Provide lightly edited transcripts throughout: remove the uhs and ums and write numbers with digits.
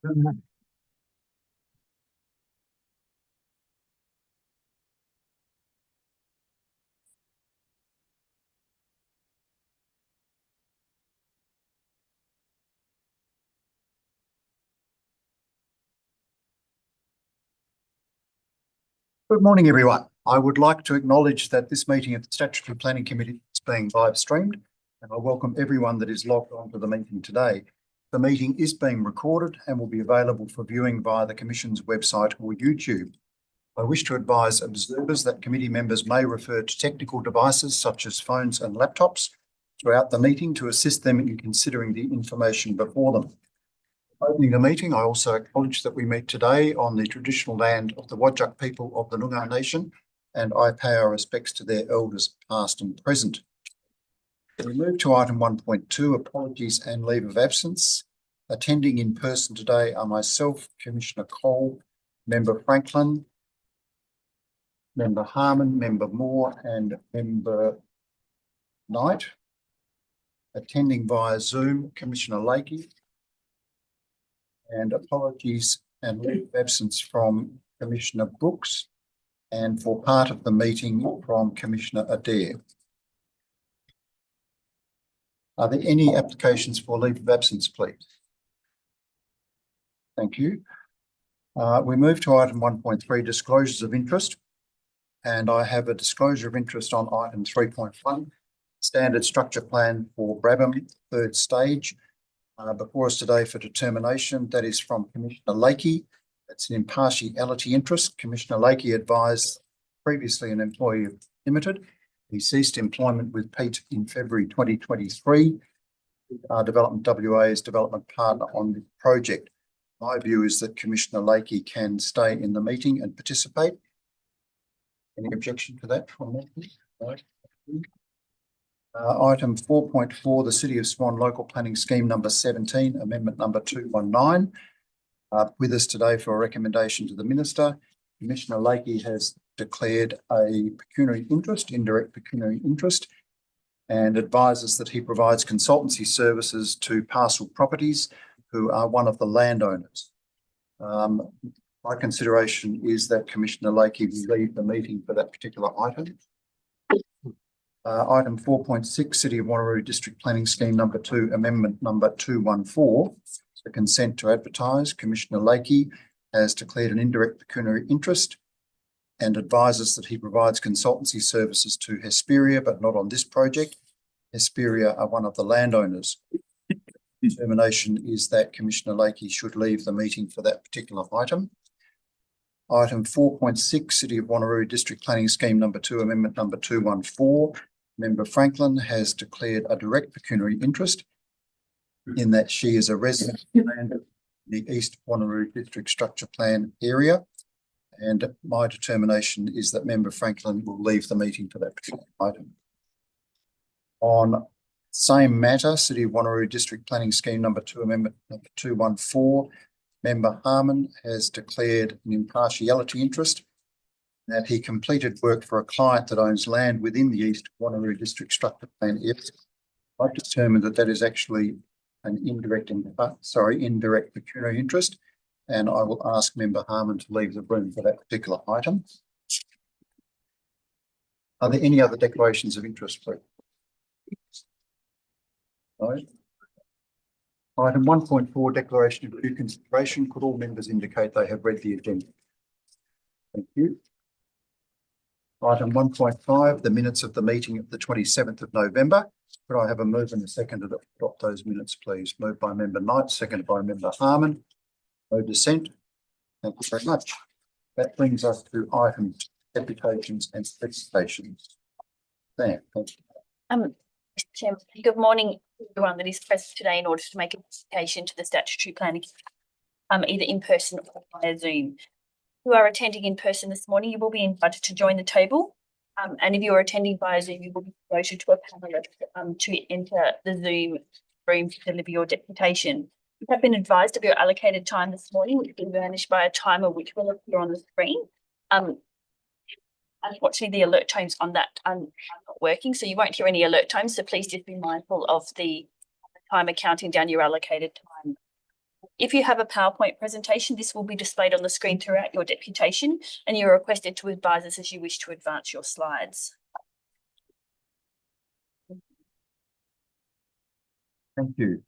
Good morning, everyone. I would like to acknowledge that this meeting of the Statutory Planning Committee is being live streamed, and I welcome everyone that is logged on to the meeting today. The meeting is being recorded and will be available for viewing via the Commission's website or YouTube. I wish to advise observers that committee members may refer to technical devices such as phones and laptops throughout the meeting to assist them in considering the information before them. Opening the meeting, I also acknowledge that we meet today on the traditional land of the Whadjuk people of the Noongar Nation, and I pay our respects to their elders past and present. We move to item 1.2, apologies and leave of absence. Attending in person today are myself, Commissioner Cole, Member Franklin, Member Harmon, Member Moore and Member Knight. Attending via Zoom, Commissioner Lakey. And apologies and leave of absence from Commissioner Brooks, and for part of the meeting from Commissioner Adair. Are there any applications for leave of absence, please? Thank you. We move to item 1.3, disclosures of interest. And I have a disclosure of interest on item 3.1, standard structure plan for Brabham, third stage. Before us today for determination, that is from Commissioner Lakey. That's an impartiality interest. Commissioner Lakey advised, previously an employee of Limited. He ceased employment with Pete in February 2023. Development WA is development partner on the project. My view is that Commissioner Lakey can stay in the meeting and participate. Any objection to that from me? No. Item 4.4, the City of Swan Local Planning Scheme number 17, amendment number 219. With us today for a recommendation to the Minister, Commissioner Lakey has declared a pecuniary interest, indirect pecuniary interest, and advises that he provides consultancy services to Parcel Properties, who are one of the landowners. My consideration is that Commissioner Lakey will lead the meeting for that particular item. Item 4.6, City of Wanneroo District Planning Scheme number 2, amendment number 214, the consent to advertise. Commissioner Lakey has declared an indirect pecuniary interest and advises that he provides consultancy services to Hesperia, but not on this project. Hesperia are one of the landowners. Determination is that Commissioner Lakey should leave the meeting for that particular item. Item 4.6, City of Wanneroo District Planning Scheme number 2, amendment number 214. Member Franklin has declared a direct pecuniary interest in that she is a resident of the East Wanneroo District Structure Plan area, and my determination is that Member Franklin will leave the meeting for that particular item. On same matter, City of Wanneroo District Planning Scheme number 2, amendment number 214, Member Harmon has declared an impartiality interest that he completed work for a client that owns land within the East Wanneroo District Structure Plan area. I've determined that that is actually an indirect pecuniary interest, and I will ask Member Harmon to leave the room for that particular item. Are there any other declarations of interest, please? No. Item 1.4, declaration of due consideration. Could all members indicate they have read the agenda? Thank you. Item 1.5, the minutes of the meeting of the 27th of November. Could I have a move and a second to adopt those minutes, please? Moved by Member Knight, seconded by Member Harmon. No dissent. Thank you very much. That brings us to items, deputations and specifications. Sam, thank you. Mr. Chairman, good morning everyone that is present today in order to make a presentation to the Statutory Planning, either in person or via Zoom. If you are attending in person this morning, you will be invited to join the table. And if you are attending via Zoom, you will be promoted to a panelist to enter the Zoom room to deliver your deputation. You have been advised of your allocated time this morning, which will be furnished by a timer which will appear on the screen. Unfortunately, the alert times on that are not working, so you won't hear any alert times. So please just be mindful of the timer counting down your allocated time. If you have a PowerPoint presentation, this will be displayed on the screen throughout your deputation, and you are requested to advise us as you wish to advance your slides. Thank you.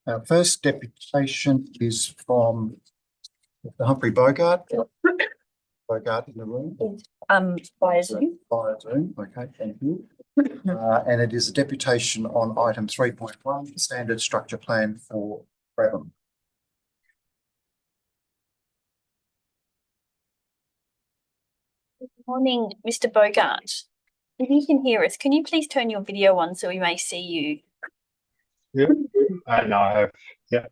Our first deputation is from Mr. Humphrey Bogart. Bogart in the room. Via Zoom. Via Zoom. Okay, thank you. And it is a deputation on item 3.1, standard structure plan for Brabham. Good morning, Mr. Bogart. If you can hear us, can you please turn your video on so we may see you? Yeah, I know. Yeah,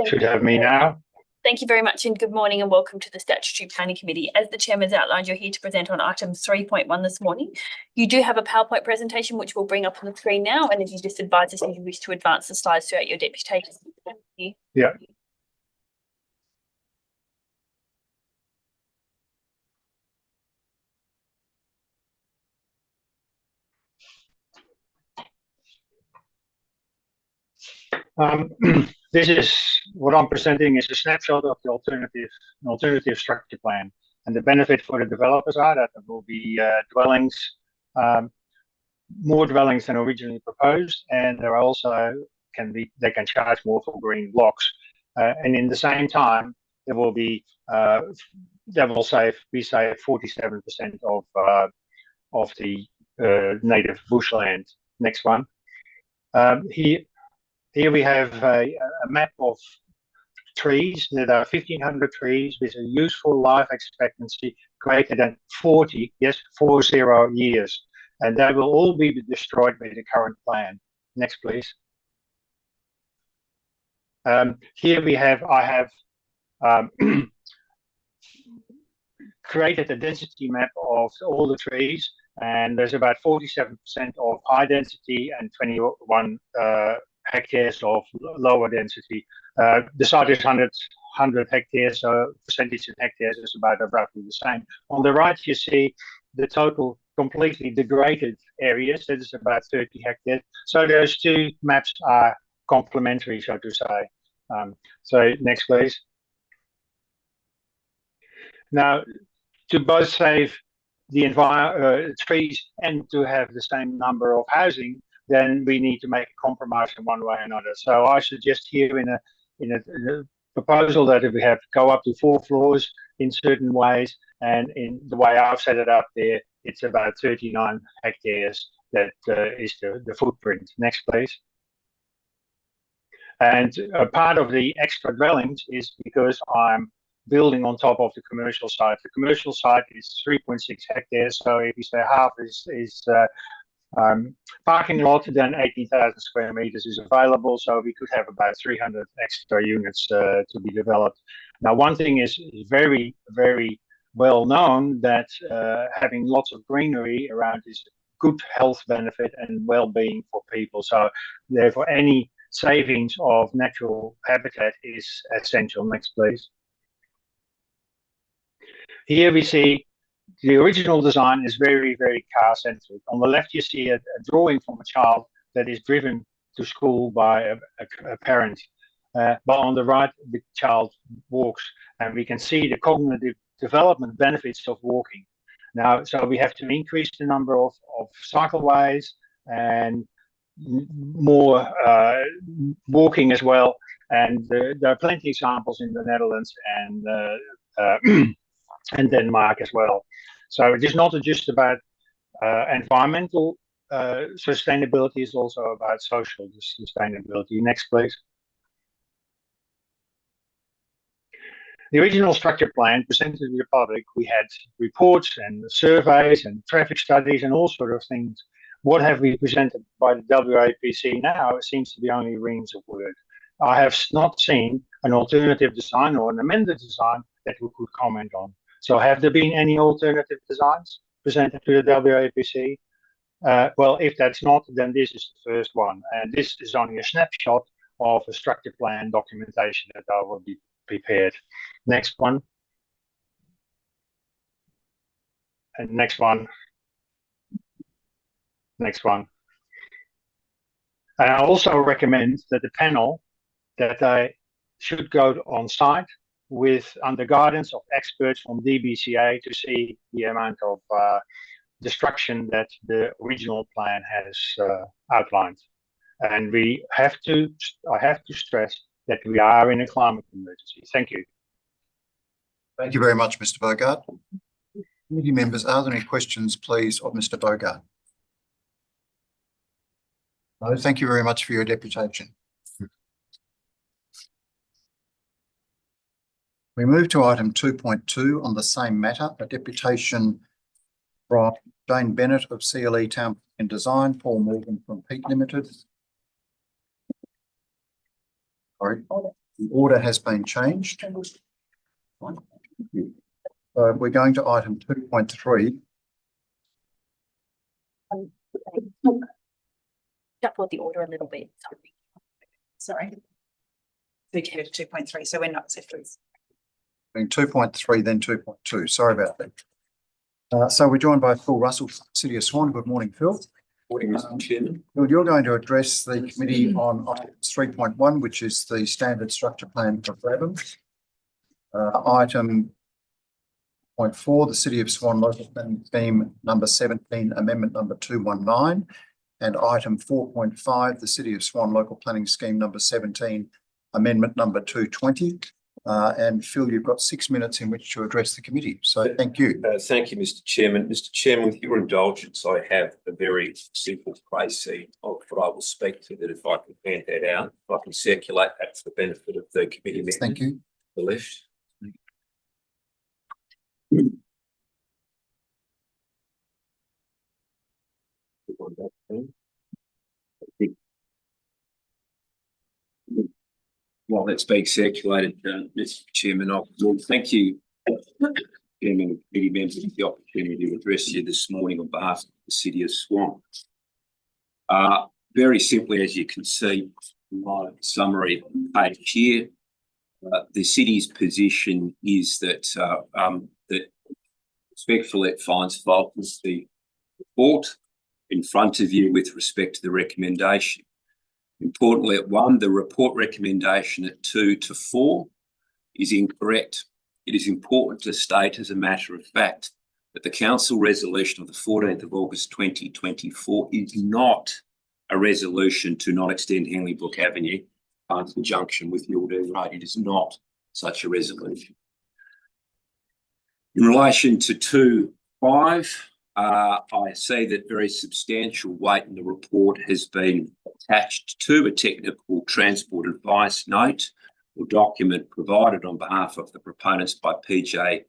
should have me now. Thank you very much, and good morning and welcome to the Statutory Planning Committee. As the Chairman's outlined, you're here to present on item 3.1 this morning. You do have a PowerPoint presentation which we'll bring up on the screen now, and if you just advise us if you wish to advance the slides throughout your deputation. Thank you. Yeah. This is what I'm presenting is a snapshot of the alternative structure plan, and the benefit for the developers are that there will be dwellings, more dwellings than originally proposed, and there are also they can charge more for green blocks, and in the same time there will be they will save 47% of the native bushland. Next one. Here we have a map of trees. There are 1,500 trees with a useful life expectancy greater than 40 years. And they will all be destroyed by the current plan. Next, please. Here I have created a density map of all the trees, and there's about 47% of high density and 21 hectares of lower density. The site is 100 hectares, so percentage in hectares is about roughly the same. On the right, you see the total completely degraded areas. That is about 30 hectares. So those two maps are complementary, so to say. So next, please. Now, to both save the trees and to have the same number of housing, then we need to make a compromise in one way or another. So I suggest here in a proposal that if we have to go up to 4 floors in certain ways, and in the way I've set it up there, it's about 39 hectares that is the footprint. Next, please. And part of the extra dwellings is because I'm building on top of the commercial site. The commercial site is 3.6 hectares, so if you say half is parking lot, then 18,000 square meters is available, so we could have about 300 extra units to be developed. Now, one thing is very, very well known, that having lots of greenery around is a good health benefit and well-being for people. So therefore, any savings of natural habitat is essential. Next, please. Here we see the original design is very, very car-centric. On the left, you see a drawing from a child that is driven to school by a parent. But on the right, the child walks, and we can see the cognitive development benefits of walking. Now, so we have to increase the number of cycleways and more walking as well. And there are plenty of examples in the Netherlands and Denmark as well. So it is not just about environmental sustainability, it's also about social sustainability. Next, please. The original structure plan presented to the public, we had reports and surveys and traffic studies and all sorts of things. What have we presented by the WAPC now? It seems to be only rings of word. I have not seen an alternative design or an amended design that we could comment on. So have there been any alternative designs presented to the WAPC? Well, if that's not, then this is the first one. And this is only a snapshot of a structure plan documentation that I will be prepared. Next one. And next one. Next one. And I also recommend that the panel that they should go on site with under guidance of experts from DBCA to see the amount of destruction that the original plan has outlined. And I have to stress that we are in a climate emergency. Thank you. Thank you very much, Mr. Bogart. Committee members, are there any questions, please, of Mr. Bogart? No, thank you very much for your deputation. We move to item 2.2 on the same matter, a deputation from Jane Bennett of CLE Town and Design, Paul Morgan from Peak Limited. Sorry, the order has been changed. We're going to item 2.3. Shuffle the order a little bit. Sorry. We can go to 2.3, so we're not sectors. 2.3, then 2.2. Sorry about that. So we're joined by Phil Russell, City of Swan. Good morning, Phil. Morning, Mr. Chairman. Phil, you're going to address the committee on item 3.1, which is the standard structure plan for Brabham. Item 0.4, the City of Swan Local Planning Scheme number 17, amendment number 219. And item 4.5, the City of Swan Local Planning Scheme number 17, amendment number 220. And Phil, you've got 6 minutes in which to address the committee. So thank you. Thank you, Mr. Chairman. Mr. Chairman, with your indulgence, I have a very simple précis of what I will speak to, that if I can hand that out, if I can circulate that for the benefit of the committee members. Thank you. The left. While that's being circulated, Mr. Chairman, I will thank you, Chairman and committee members, for the opportunity to address you this morning on behalf of the City of Swan. Very simply, as you can see in my summary page here, the City's position is that that respectfully it finds fault with the report in front of you with respect to the recommendation. Importantly, at 1, the report recommendation at 2 to 4 is incorrect. It is important to state as a matter of fact that the Council resolution of the 14th of August 2024 is not a resolution to not extend Henley Brook Avenue in conjunction with Yilgarn Road. It is not such a resolution. In relation to 2.5, I see that very substantial weight in the report has been attached to a technical transport advice note or document provided on behalf of the proponents by PJA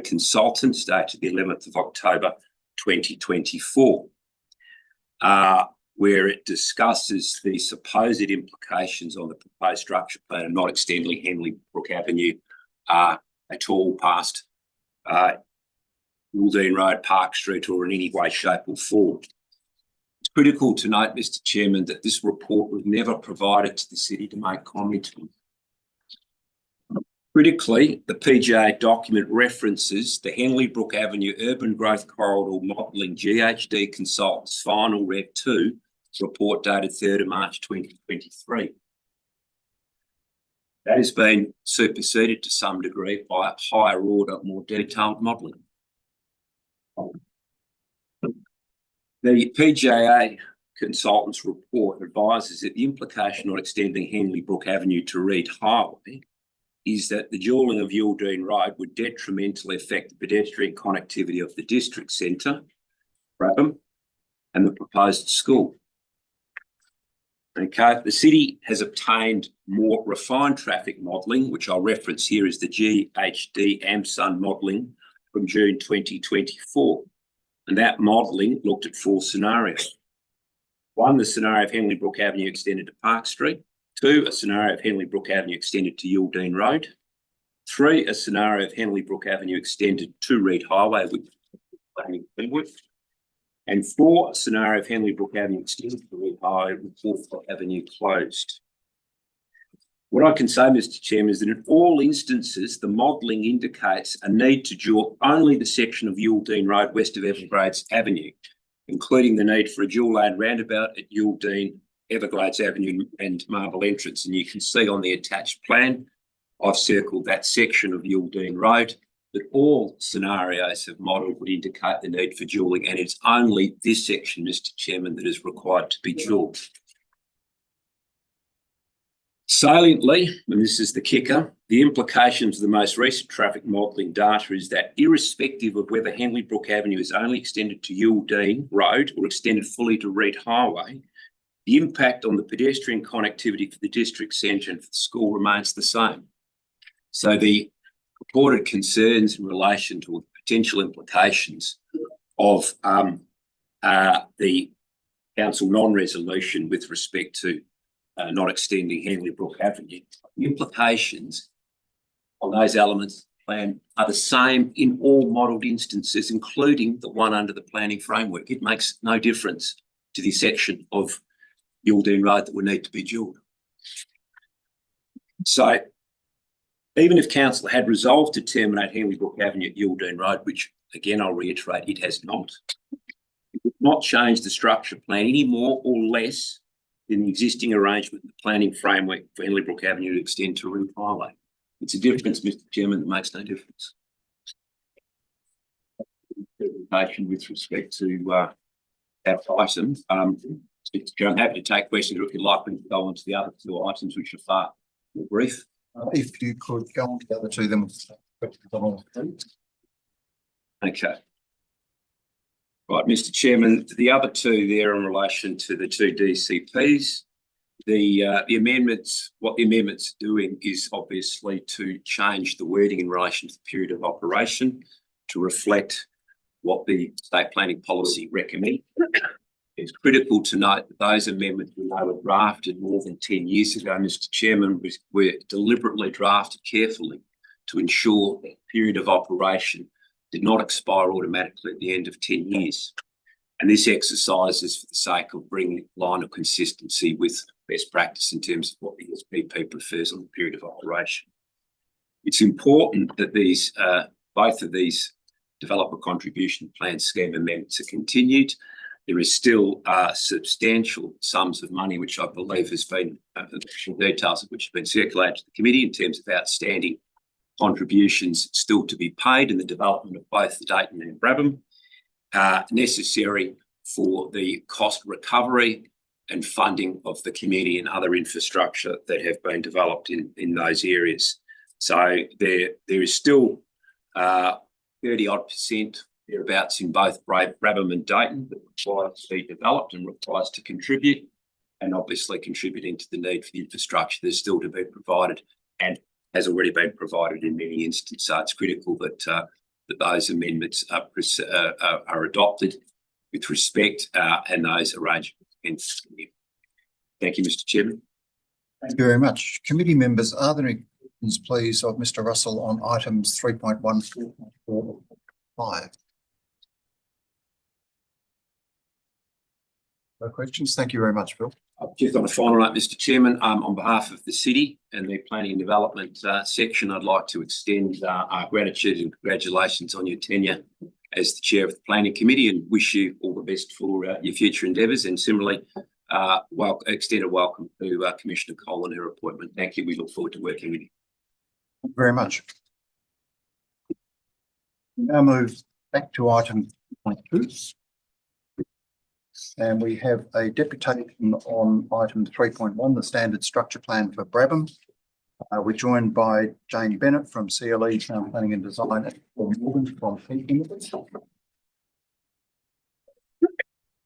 Consultants dated the 11th of October 2024, where it discusses the supposed implications on the proposed structure plan of not extending Henley Brook Avenue at all past Yilgarn Road, Park Street, or in any way, shape or form. It's critical to note, Mr. Chairman, that this report was never provided to the City to make comment on. Critically, the PJA document references the Henley Brook Avenue Urban Growth Corridor Modelling GHD Consultants Final Rev 2 report dated 3rd of March 2023. That has been superseded to some degree by a higher order, more detailed modelling. The PJA Consultants report advises that the implication of extending Henley Brook Avenue to Reed Highway is that the dualling of Yilgarn Road would detrimentally affect the pedestrian connectivity of the district centre, Brabham, and the proposed school. Okay, the City has obtained more refined traffic modelling, which I'll reference here as the GHD AMSUN modelling from June 2024. And that modelling looked at 4 scenarios. 1, the scenario of Henley Brook Avenue extended to Park Street. 2, a scenario of Henley Brook Avenue extended to Yilgarn Road. 3, a scenario of Henley Brook Avenue extended to Reed Highway with planning Glenwood. And 4, a scenario of Henley Brook Avenue extended to Reed Highway with Hawthorne Avenue closed. What I can say, Mr. Chairman, is that in all instances, the modelling indicates a need to dual only the section of Yilgarn Road west of Evergrades Avenue, including the need for a dual lane roundabout at Yilgarn Everglades Avenue and Marble Entrance. And you can see on the attached plan, I've circled that section of Yuildene Road, that all scenarios have modelled would indicate the need for dualling, and it's only this section, Mr. Chairman, that is required to be dualled. Saliently, and this is the kicker, the implications of the most recent traffic modelling data is that irrespective of whether Henley Brook Avenue is only extended to Yuildene Road or extended fully to Reed Highway, the impact on the pedestrian connectivity for the district centre and for the school remains the same. So the reported concerns in relation to potential implications of the council non-resolution with respect to not extending Henley Brook Avenue, the implications on those elements of the plan are the same in all modelled instances, including the one under the planning framework. It makes no difference to the section of Yuildene Road that will need to be dualled. So even if council had resolved to terminate Henley Brook Avenue at Yuildene Road, which again I'll reiterate it has not, it would not change the structure plan any more or less than the existing arrangement in the planning framework for Henley Brook Avenue to extend to Reed Highway. It's a difference, Mr. Chairman, that makes no difference. With respect to that item, I'm happy to take questions, or if you'd like me to go on to the other two items, which are far more brief. If you could go on to the other two, then we'll take questions on all three. Okay. Right, Mr. Chairman, the other two there in relation to the two DCPs, the amendments, what the amendment's doing is obviously to change the wording in relation to the period of operation to reflect what the state planning policy recommends. It's critical to note that those amendments, when they were drafted more than 10 years ago, Mr. Chairman, were deliberately drafted carefully to ensure that the period of operation did not expire automatically at the end of 10 years. And this exercise is for the sake of bringing a line of consistency with best practice in terms of what the SPP prefers on the period of operation. It's important that these, both of these developer contribution plan scheme amendments are continued. There is still substantial sums of money, which I believe has been, details of which have been circulated to the committee in terms of outstanding contributions still to be paid in the development of both the Dayton and Brabham, necessary for the cost recovery and funding of the community and other infrastructure that have been developed in those areas. So there is still 30-odd% thereabouts in both Brabham and Dayton that requires to be developed and requires to contribute, and obviously contributing to the need for the infrastructure that's still to be provided and has already been provided in many instances. So it's critical that that those amendments are adopted with respect and those arrangements. Thank you, Mr. Chairman. Thank you very much. Committee members, are there any questions, please, of Mr. Russell on items 3.1, 4, 5? No questions. Thank you very much, Bill. Just on a final note, Mr. Chairman, on behalf of the city and the planning and development section, I'd like to extend our gratitude and congratulations on your tenure as the chair of the planning committee, and wish you all the best for your future endeavours. And similarly, extend a welcome to Commissioner Cole and her appointment. Thank you. We look forward to working with you. Thank you very much. We now move back to item 2. And we have a deputation on item 3.1, the standard structure plan for Brabham. We're joined by Jane Bennett from CLE Town Planning and Design, and Paul Morgan from Peak. To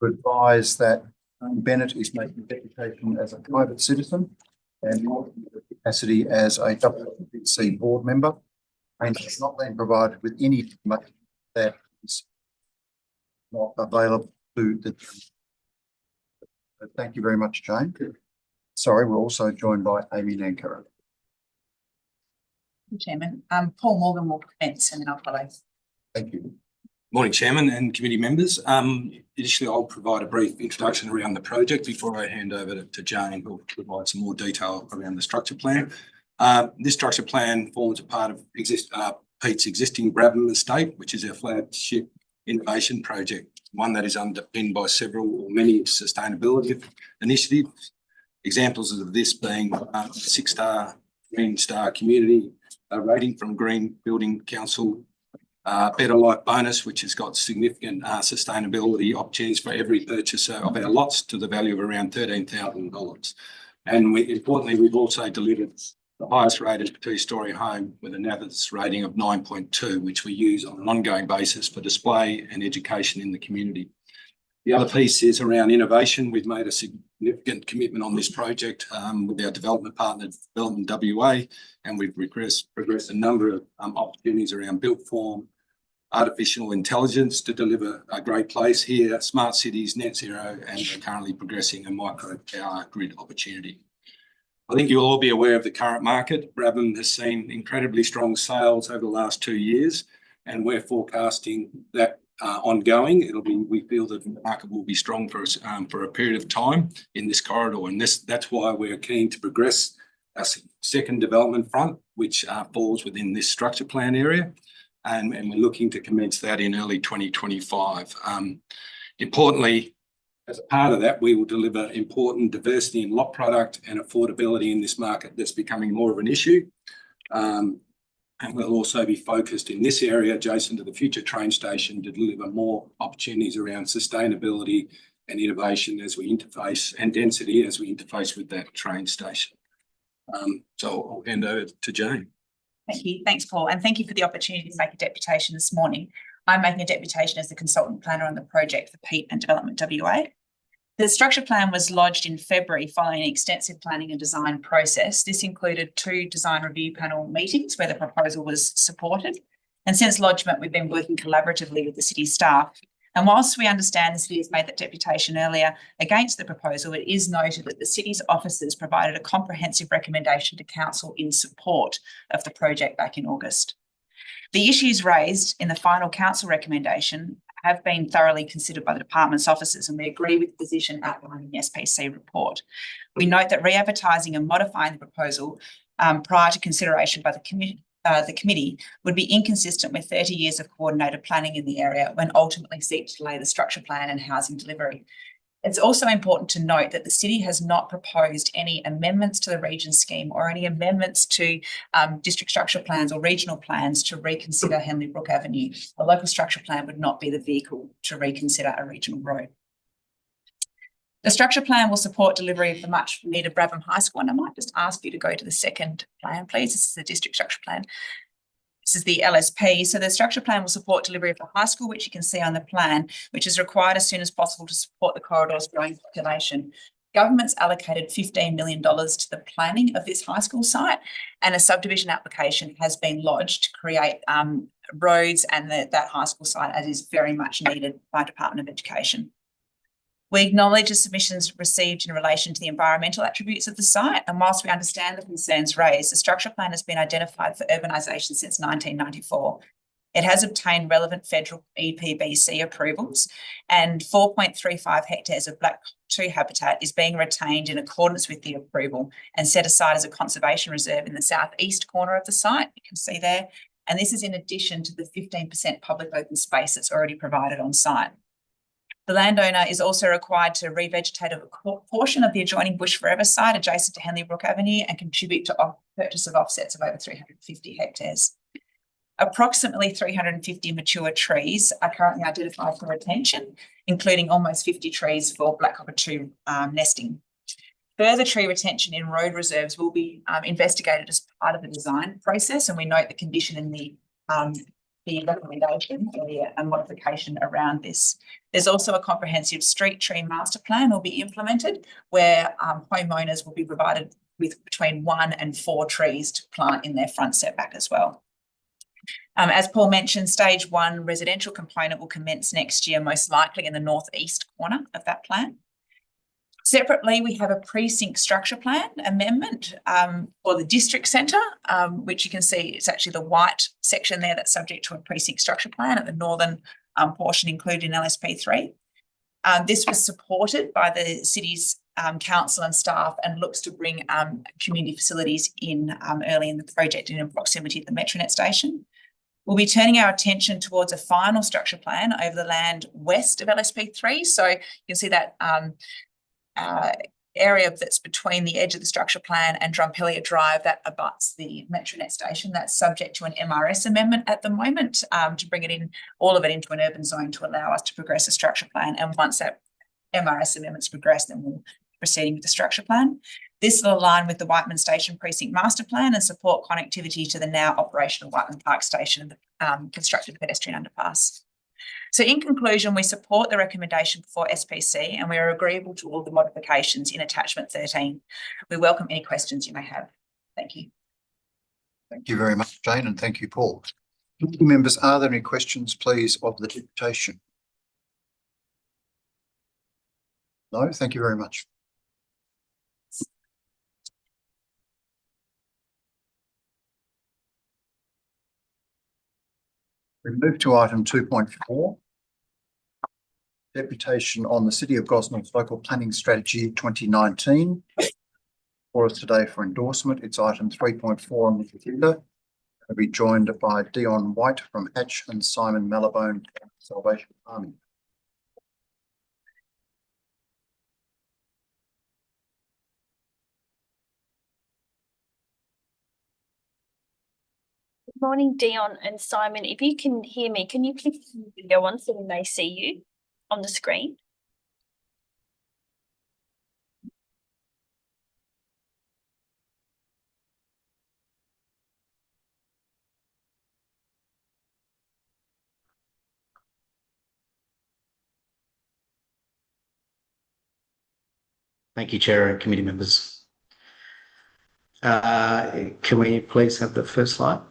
advise that Bennett is making a deputation as a private citizen and not in the capacity as a WC board member, and has not been provided with any information that is not available to the. Thank you very much, Jane. Sorry, we're also joined by Amy Nankara. Chairman, Paul Morgan will commence and then I'll follow. Thank you. Morning, Chairman and committee members. Initially, I'll provide a brief introduction around the project before I hand over to Jane, who will provide some more detail around the structure plan. This structure plan forms a part of Pete's existing Brabham estate, which is our flagship innovation project. one that is underpinned by several or many sustainability initiatives. Examples of this being 6-star Green Star Community rating from Green Building Council, Better Life Bonus, which has got significant sustainability opportunities for every purchaser of our lots to the value of around $13,000. And importantly, we've also delivered the highest rated two-storey home with a NABERS rating of 9.2, which we use on an ongoing basis for display and education in the community. The other piece is around innovation. We've made a significant commitment on this project with our development partner, Development WA, and we've progressed a number of opportunities around built form, artificial intelligence to deliver a great place here, smart cities, net zero, and we're currently progressing a micro power grid opportunity. I think you'll all be aware of the current market. Brabham has seen incredibly strong sales over the last 2 years, and we're forecasting that ongoing. We feel that the market will be strong for a period of time in this corridor, and that's why we're keen to progress our second development front, which falls within this structure plan area, and we're looking to commence that in early 2025. Importantly, as a part of that, we will deliver important diversity in lot product and affordability in this market that's becoming more of an issue. And we'll also be focused in this area adjacent to the future train station to deliver more opportunities around sustainability and innovation as we interface, and density as we interface with that train station. So I'll hand over to Jane. Thank you. Thanks, Paul. And thank you for the opportunity to make a deputation this morning. I'm making a deputation as the consultant planner on the project for Peat and Development WA. The structure plan was lodged in February following an extensive planning and design process. This included 2 design review panel meetings where the proposal was supported. And since lodgement, we've been working collaboratively with the city staff. And whilst we understand the city has made that deputation earlier against the proposal, it is noted that the city's officers provided a comprehensive recommendation to council in support of the project back in August. The issues raised in the final council recommendation have been thoroughly considered by the department's officers, and we agree with the position outlined in the SPC report. We note that re-advertising and modifying the proposal prior to consideration by the committee would be inconsistent with 30 years of coordinated planning in the area when ultimately seek to delay the structure plan and housing delivery. It's also important to note that the city has not proposed any amendments to the region scheme or any amendments to district structure plans or regional plans to reconsider Henley Brook Avenue. A local structure plan would not be the vehicle to reconsider a regional road. The structure plan will support delivery of the much needed Brabham High School, and I might just ask you to go to the second plan, please. This is the district structure plan. This is the LSP. So the structure plan will support delivery of the high school, which you can see on the plan, which is required as soon as possible to support the corridor's growing population. Government's allocated $15 million to the planning of this high school site, and a subdivision application has been lodged to create roads and that high school site as is very much needed by Department of Education. We acknowledge the submissions received in relation to the environmental attributes of the site, and whilst we understand the concerns raised, the structure plan has been identified for urbanisation since 1994. It has obtained relevant federal EPBC approvals, and 4.35 hectares of black tree habitat is being retained in accordance with the approval and set aside as a conservation reserve in the southeast corner of the site, you can see there, and this is in addition to the 15% public open space that's already provided on site. The landowner is also required to revegetate a portion of the adjoining Bush Forever site adjacent to Henley Brook Avenue and contribute to purchase of offsets of over 350 hectares. Approximately 350 mature trees are currently identified for retention, including almost 50 trees for black cockatoo nesting. Further tree retention in road reserves will be investigated as part of the design process, and we note the condition in the recommendation for a modification around this. There's also a comprehensive street tree master plan will be implemented where homeowners will be provided with between 1 and 4 trees to plant in their front setback as well. As Paul mentioned, stage 1 residential component will commence next year, most likely in the northeast corner of that plan. Separately, we have a precinct structure plan amendment for the district centre, which you can see it's actually the white section there that's subject to a precinct structure plan at the northern portion included in LSP3. This was supported by the city's council and staff and looks to bring community facilities in early in the project in proximity to the Metronet station. We'll be turning our attention towards a final structure plan over the land west of LSP3. So you can see that area that's between the edge of the structure plan and Drumpelia Drive that abuts the Metronet station. That's subject to an MRS amendment at the moment to bring it in, all of it into an urban zone to allow us to progress a structure plan. And once that MRS amendment's progressed, then we'll be proceeding with the structure plan. This will align with the Whiteman Station Precinct Master Plan and support connectivity to the now operational Whiteman Park Station and the constructed pedestrian underpass. So in conclusion, we support the recommendation before SPC and we are agreeable to all the modifications in attachment 13. We welcome any questions you may have. Thank you. Thank you very much, Jane, and thank you, Paul. Committee members, are there any questions, please, of the deputation? No, thank you very much. We move to item 2.4, deputation on the City of Gosnell's Local Planning Strategy 2019. For us today for endorsement, it's item 3.4 on the agenda. I'll be joined by Dion White from Hatch and Simon Malabone from Salvation Army. Good morning, Dion and Simon. If you can hear me, can you please turn the video on so we may see you on the screen? Thank you, Chair and committee members. Can we please have the first slide?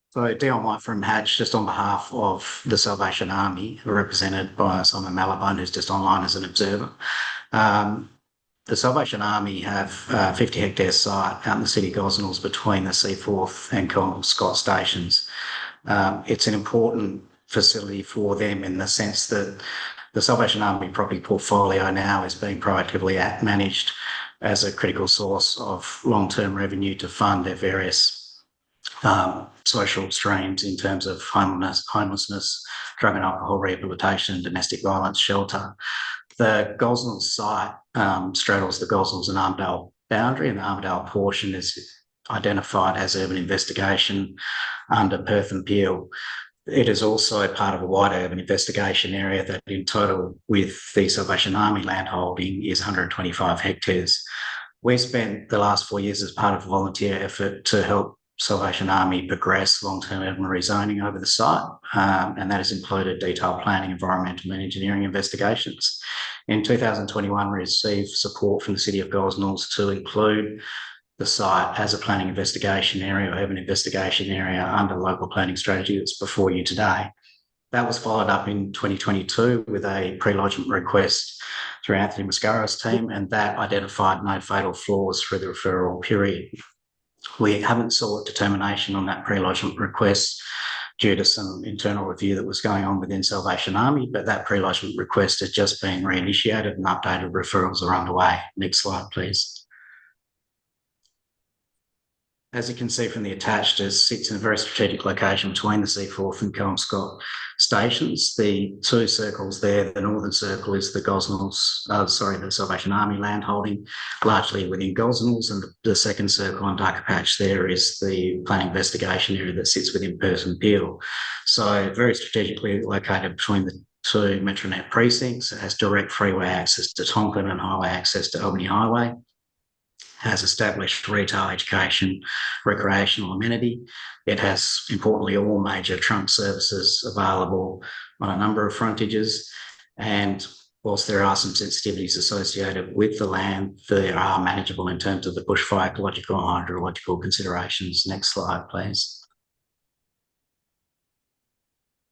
So Dion White from Hatch, just on behalf of the Salvation Army, represented by Simon Malabone, who's just online as an observer. The Salvation Army have 50 hectare site out in the City of Gosnells between the Seaforth and Scott stations. It's an important facility for them in the sense that the Salvation Army property portfolio now is being proactively managed as a critical source of long-term revenue to fund their various social streams in terms of homelessness, drug and alcohol rehabilitation, domestic violence shelter. The Gosnells site straddles the Gosnells and Armidale boundary, and the Armidale portion is identified as urban investigation under Perth and Peel. It is also part of a wider urban investigation area that in total with the Salvation Army landholding is 125 hectares. We spent the last 4 years as part of a volunteer effort to help Salvation Army progress long-term urban rezoning over the site, and that has included detailed planning, environmental and engineering investigations. In 2021, we received support from the City of Gosnells to include the site as a planning investigation area or urban investigation area under the local planning strategy that's before you today. That was followed up in 2022 with a pre-lodgement request through Anthony Mascaro's team, and that identified no fatal flaws through the referral period. We haven't sought determination on that pre-lodgement request due to some internal review that was going on within Salvation Army, but that pre-lodgement request has just been reinitiated and updated referrals are underway. Next slide, please. As you can see from the attached, it sits in a very strategic location between the Seaforth and Kelmscott stations. The two circles there, the northern circle is the the Salvation Army landholding, largely within Gosnells, and the second circle on darker patch there is the planning investigation area that sits within Perth and Peel. So very strategically located between the two Metronet precincts. It has direct freeway access to Tonkin and highway access to Albany Highway. Has established retail, education, recreational amenity. It has, importantly, all major trunk services available on a number of frontages. And whilst there are some sensitivities associated with the land, they are manageable in terms of the bushfire ecological and hydrological considerations. Next slide, please.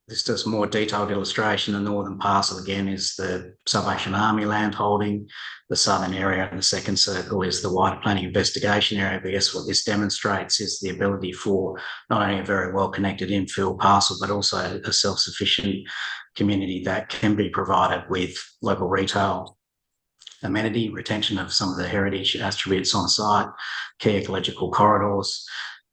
This is just a more detailed illustration. The northern parcel, again, is the Salvation Army landholding. The southern area and the second circle is the wider planning investigation area. But I guess what this demonstrates is the ability for not only a very well-connected infill parcel, but also a self-sufficient community that can be provided with local retail amenity, retention of some of the heritage attributes on site, key ecological corridors,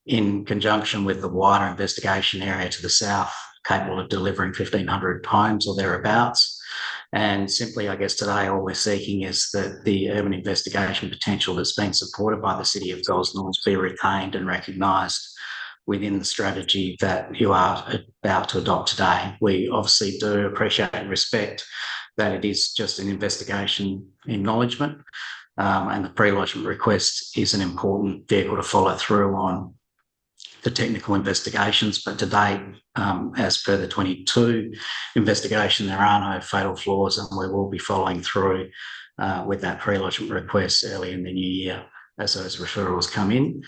in conjunction with the wider investigation area to the south, capable of delivering 1,500 homes or thereabouts. And simply, I guess today all we're seeking is that the urban investigation potential that's been supported by the City of Gosnells be retained and recognised within the strategy that you are about to adopt today. We obviously do appreciate and respect that it is just an investigation acknowledgement, and the pre-lodgement request is an important vehicle to follow through on the technical investigations. But to date, as per the 22 investigation, there are no fatal flaws, and we will be following through with that pre-lodgement request early in the new year as those referrals come in.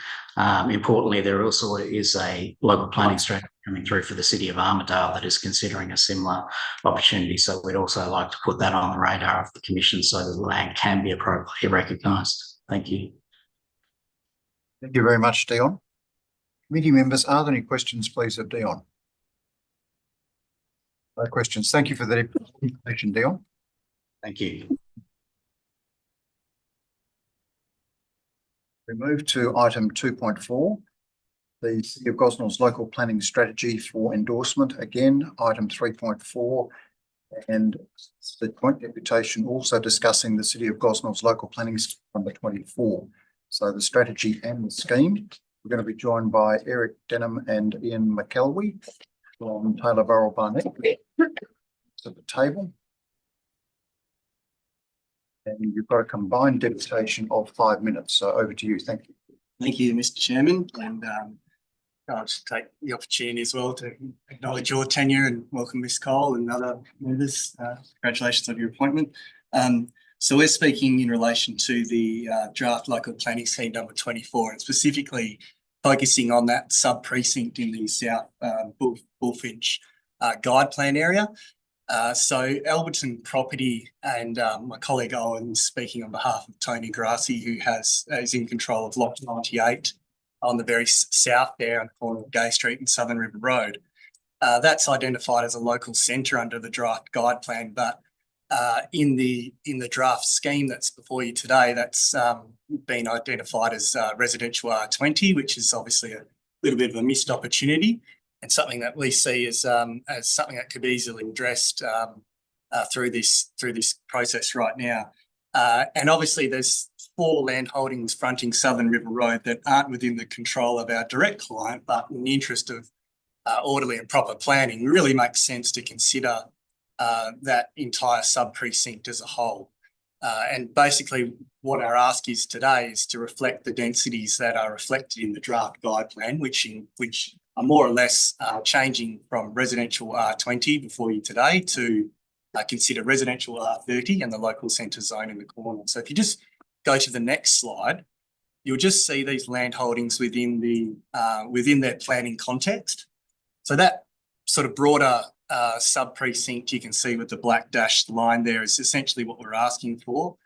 Importantly, there also is a local planning strategy coming through for the City of Armidale that is considering a similar opportunity. So we'd also like to put that on the radar of the Commission so that the land can be appropriately recognised. Thank you. Thank you very much, Dion. Committee members, are there any questions, please, of Dion? No questions. Thank you for that information, Dion. Thank you. We move to item 2.4, the City of Gosnells Local Planning Strategy for endorsement. Again, item 3.4, and the joint deputation also discussing the City of Gosnells Local Planning number 24. So the strategy and the scheme. We're going to be joined by Eric Denham and Ian McElwee from Taylor Burrell Barnett at the table. And you've got a combined deputation of 5 minutes. So over to you. Thank you. Thank you, Mr. Chairman. And I'll just take the opportunity as well to acknowledge your tenure and welcome Ms. Cole and other members. Congratulations on your appointment. So we're speaking in relation to the draft local planning scheme number 24, and specifically focusing on that sub-precinct in the South Bullfinch guide plan area. So Alberton Property and my colleague Owen, speaking on behalf of Tony Grassi, who is in control of Lot 98 on the very south there on the corner of Gay Street and Southern River Road. That's identified as a local centre under the draft guide plan, but in the draft scheme that's before you today, that's been identified as residential R20, which is obviously a little bit of a missed opportunity, and something that we see as something that could be easily addressed through this process right now. And obviously, there's 4 land holdings fronting Southern River Road that aren't within the control of our direct client, but in the interest of orderly and proper planning, it really makes sense to consider that entire sub-precinct as a whole. And basically what our ask is today is to reflect the densities that are reflected in the draft guide plan, which are more or less changing from residential R20 before you today to consider residential R30 and the local centre zone in the corner. So if you just go to the next slide, you'll just see these land holdings within their planning context. So that sort of broader sub-precinct you can see with the black dashed line there is essentially what we're asking for,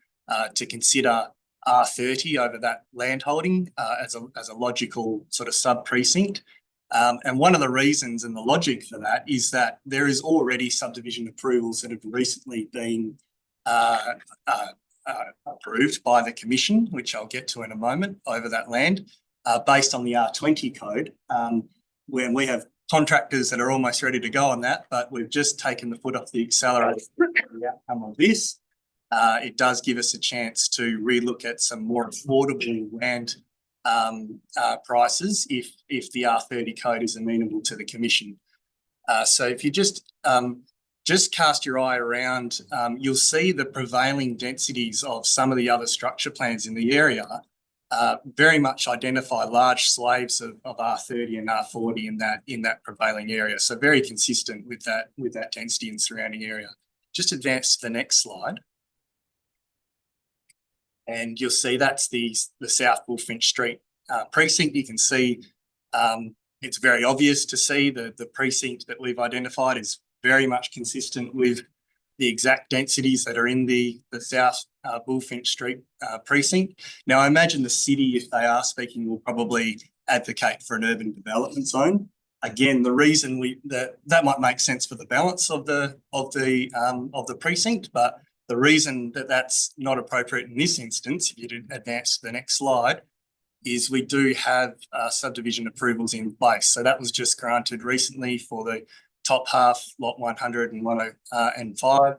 to consider R30 over that land holding as a logical sort of sub-precinct. And one of the reasons and the logic for that is that there is already subdivision approvals that have recently been approved by the Commission, which I'll get to in a moment, over that land, based on the R20 code, when we have contractors that are almost ready to go on that, but we've just taken the foot off the accelerator for the outcome of this. It does give us a chance to relook at some more affordable land prices if the R30 code is amenable to the Commission. So if you just cast your eye around, you'll see the prevailing densities of some of the other structure plans in the area very much identify large swathes of R30 and R40 in that prevailing area. So very consistent with that density in the surrounding area. Just advance to the next slide. And you'll see that's the South Bullfinch Street precinct. You can see it's very obvious to see the precinct that we've identified is very much consistent with the exact densities that are in the South Bullfinch Street precinct. Now, I imagine the city, if they are speaking, will probably advocate for an urban development zone. Again, the reason that might make sense for the balance of the precinct, but The reason that that's not appropriate in this instance, if you did advance to the next slide, is we do have subdivision approvals in place. So that was just granted recently for the top half, lot 100 and 105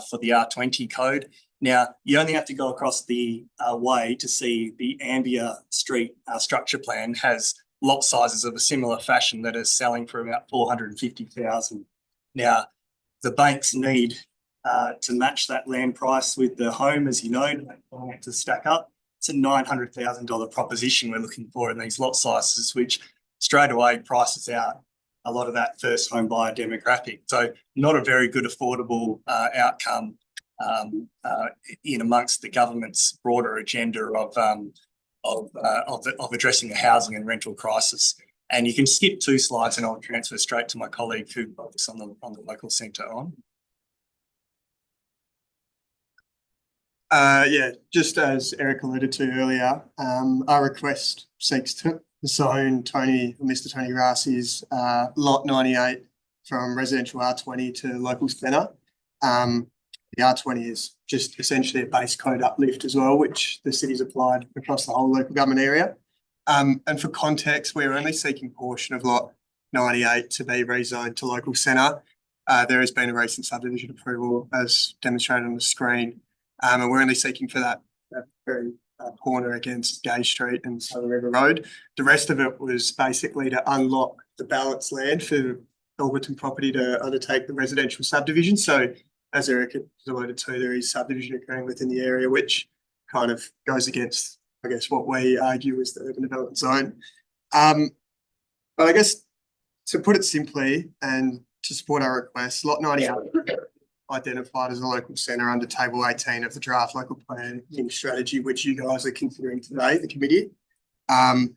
for the R20 code. Now, you only have to go across the way to see the Ambia Street structure plan has lot sizes of a similar fashion that are selling for about 450,000. Now, the banks need to match that land price with the home, as you know, to stack up. It's a $900,000 proposition we're looking for in these lot sizes, which straight away prices out a lot of that first home buyer demographic. So not a very good affordable outcome in amongst the government's broader agenda of addressing the housing and rental crisis. And you can skip 2 slides and I'll transfer straight to my colleague who focus on the local centre on. Yeah, just as Eric alluded to earlier, our request seeks to zone Mr. Tony Rassi's lot 98 from residential R20 to local centre. The R20 is just essentially a base code uplift as well, which the city's applied across the whole local government area. And for context, we're only seeking portion of lot 98 to be rezoned to local centre. There has been a recent subdivision approval as demonstrated on the screen. And we're only seeking for that very corner against Gay Street and Southern River Road. The rest of it was basically to unlock the balance land for Alberton Property to undertake the residential subdivision. So as Eric has alluded to, there is subdivision occurring within the area, which kind of goes against, I guess, what we argue is the urban development zone. But I guess to put it simply and to support our request, lot 98 identified as a local centre under table 18 of the draft local planning strategy, which you guys are considering today, the committee. And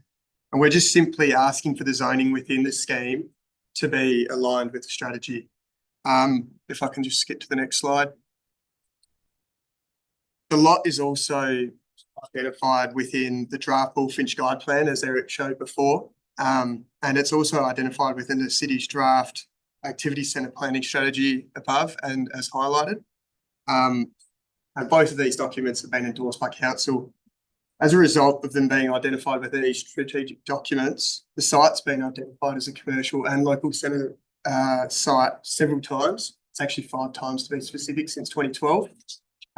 we're just simply asking for the zoning within the scheme to be aligned with the strategy. If I can just skip to the next slide. The lot is also identified within the draft Bullfinch Guide Plan, as Eric showed before. And it's also identified within the city's draft activity centre planning strategy above and as highlighted. And both of these documents have been endorsed by council. As a result of them being identified within these strategic documents, the site's been identified as a commercial and local centre site several times. It's actually 5 times to be specific since 2012.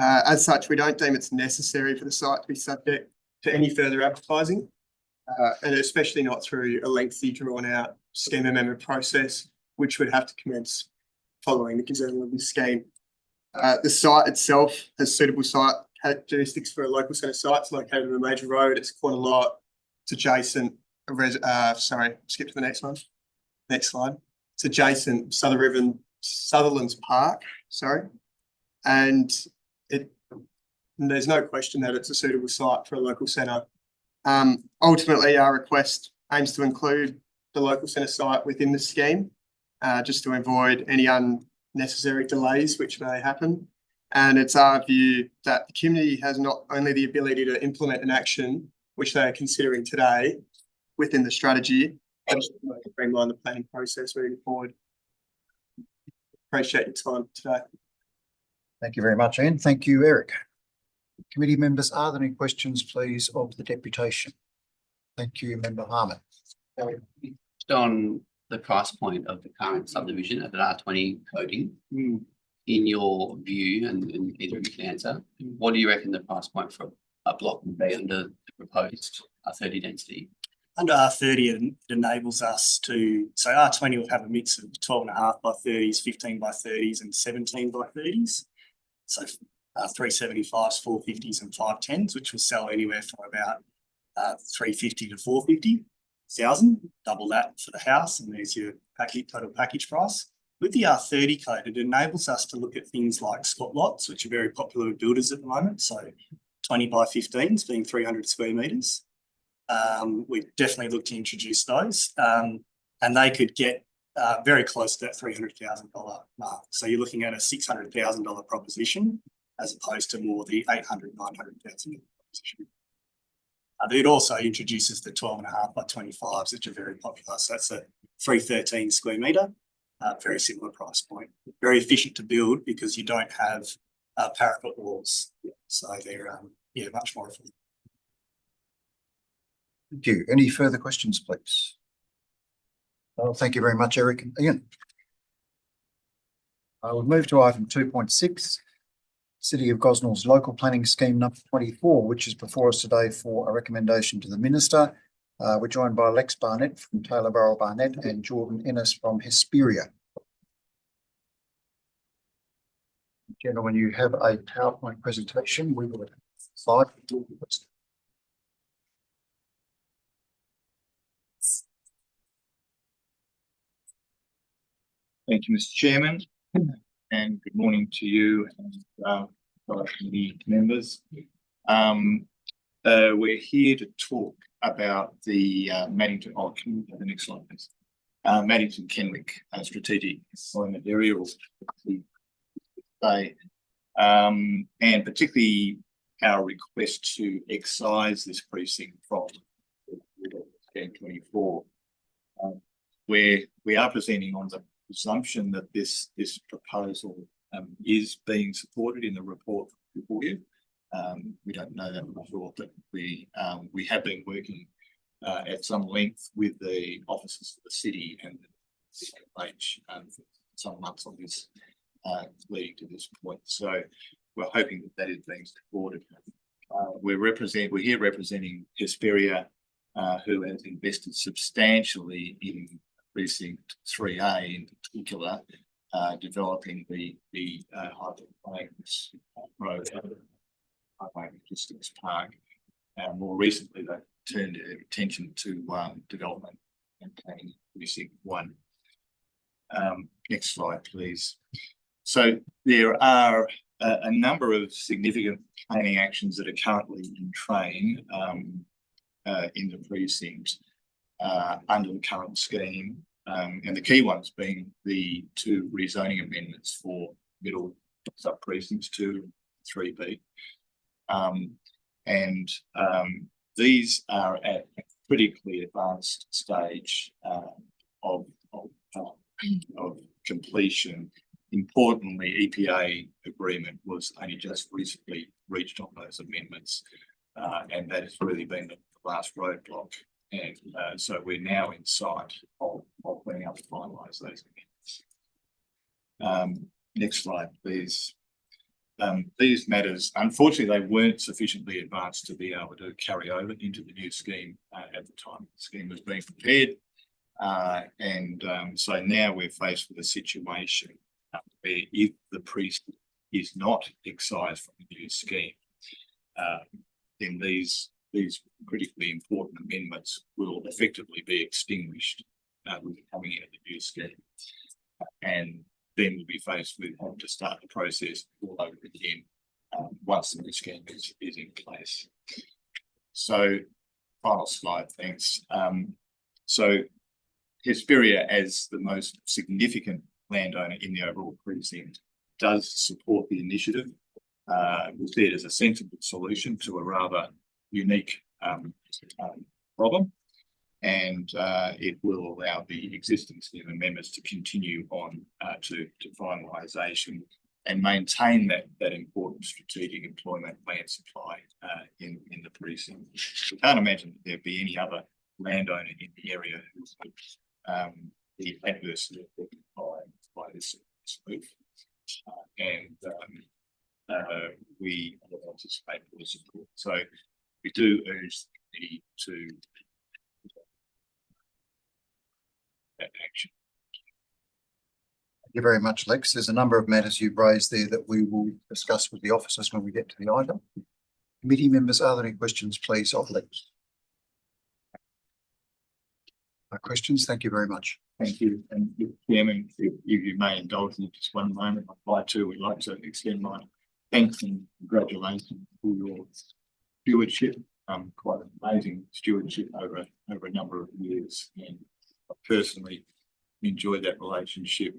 As such, we don't deem it's necessary for the site to be subject to any further advertising, and especially not through a lengthy drawn out scheme amendment process, which would have to commence following the gazetting of this scheme. The site itself has suitable site characteristics for a local centre site. It's located on a major road. It's corner lot. It's adjacent. Skip to the next one. Next slide. It's adjacent Sutherland's Park. And there's no question that it's a suitable site for a local centre. Ultimately, our request aims to include the local centre site within the scheme, just to avoid any unnecessary delays which may happen. And it's our view that the community has not only the ability to implement an action, which they are considering today within the strategy, but also to streamline the planning process moving forward. Appreciate your time today. Thank you very much, Ian. Thank you, Eric. Committee members, are there any questions, please, of the deputation? Thank you, Member Harmon. On the price point of the current subdivision at the R20 coding, in your view, and either of you can answer, what do you reckon the price point for a block would be under the proposed R30 density? Under R30, it enables us to, so R20 will have a mix of 12.5 by 30s, 15 by 30s and 17 by 30s. So 375s, 450s and 510s, which will sell anywhere from about 350 to 450,000, double that for the house, and there's your total package price. With the R30 code, it enables us to look at things like squat lots, which are very popular with builders at the moment. So 20 by 15s being 300 square metres. We've definitely looked to introduce those, and they could get very close to that $300,000 mark. So you're looking at a $600,000 proposition as opposed to more the $800,000, $900,000 proposition. It also introduces the 12.5 by 25s, which are very popular. So that's a 313 square metre. very similar price point. Very efficient to build because you don't have parapet walls, so they're yeah, much more efficient. Thank you. Any further questions, please? Well, thank you very much, Eric and Ian. I will move to item 2.6, City of Gosnell's Local Planning Scheme number 24, which is before us today for a recommendation to the Minister. We're joined by Lex Barnett from Taylor Barrell Barnett and Jordan Ennis from Hesperia. Gentlemen, you have a PowerPoint presentation. We will slide. Thank you, Mr. Chairman, and good morning to you and fellow committee members. We're here to talk about the Maddington, can we have the next slide, please? Maddington Kenwick strategic employment area, or and particularly our request to excise this precinct from 24, where we are presenting on the presumption that this proposal is being supported in the report before you. We don't know that for sure, but we have been working at some length with the officers of the city and the CFH for some months on this, leading to this point. So we're hoping that that is being supported. We're here representing Hesperia, who has invested substantially in precinct 3A in particular, developing the Highlands Road Highway Logistics Park. More recently, they turned their attention to development and planning precinct 1. Next slide, please. So there are a number of significant planning actions that are currently in train in the precinct under the current scheme, and the key ones being the 2 rezoning amendments for middle sub precincts 2 and 3B, and these are at a critically advanced stage of completion. Importantly, EPA agreement was only just recently reached on those amendments, and that has really been the last roadblock. And so we're now in sight of being able to finalise those amendments. Next slide, please. These matters, unfortunately, they weren't sufficiently advanced to be able to carry over into the new scheme at the time the scheme was being prepared. So now we're faced with a situation where if the precinct is not excised from the new scheme, then these critically important amendments will effectively be extinguished with coming into the new scheme. And then we'll be faced with having to start the process all over again once the new scheme is in place. So, final slide, thanks. So Hesperia, as the most significant landowner in the overall precinct, does support the initiative. We see it as a sensible solution to a rather unique problem, and it will allow the existing scheme amendments to continue on to finalisation and maintain that important strategic employment land supply in the precinct. We can't imagine that there'd be any other landowner in the area who would be adversely affected by this move. We anticipate full support. So we do urge the committee to that action. Thank you very much, Lex. There's a number of matters you've raised there that we will discuss with the officers when we get to the item. Committee members, are there any questions, please, of Lex? No questions. Thank you very much. Thank you. And Chairman, if you may indulge me just one moment, we'd like to extend my thanks and congratulations for your stewardship, quite an amazing stewardship over a number of years. And I personally enjoyed that relationship.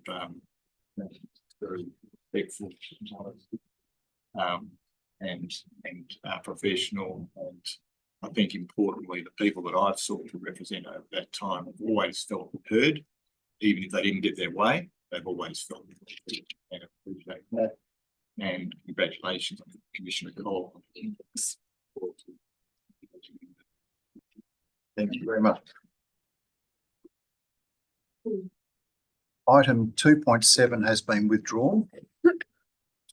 Very respectful, and professional, and I think importantly, the people that I've sought to represent over that time have always felt heard even if they didn't get their way, they've always felt and appreciate that. And congratulations on Commissioner Cole. Thank you very much. Item 2.7 has been withdrawn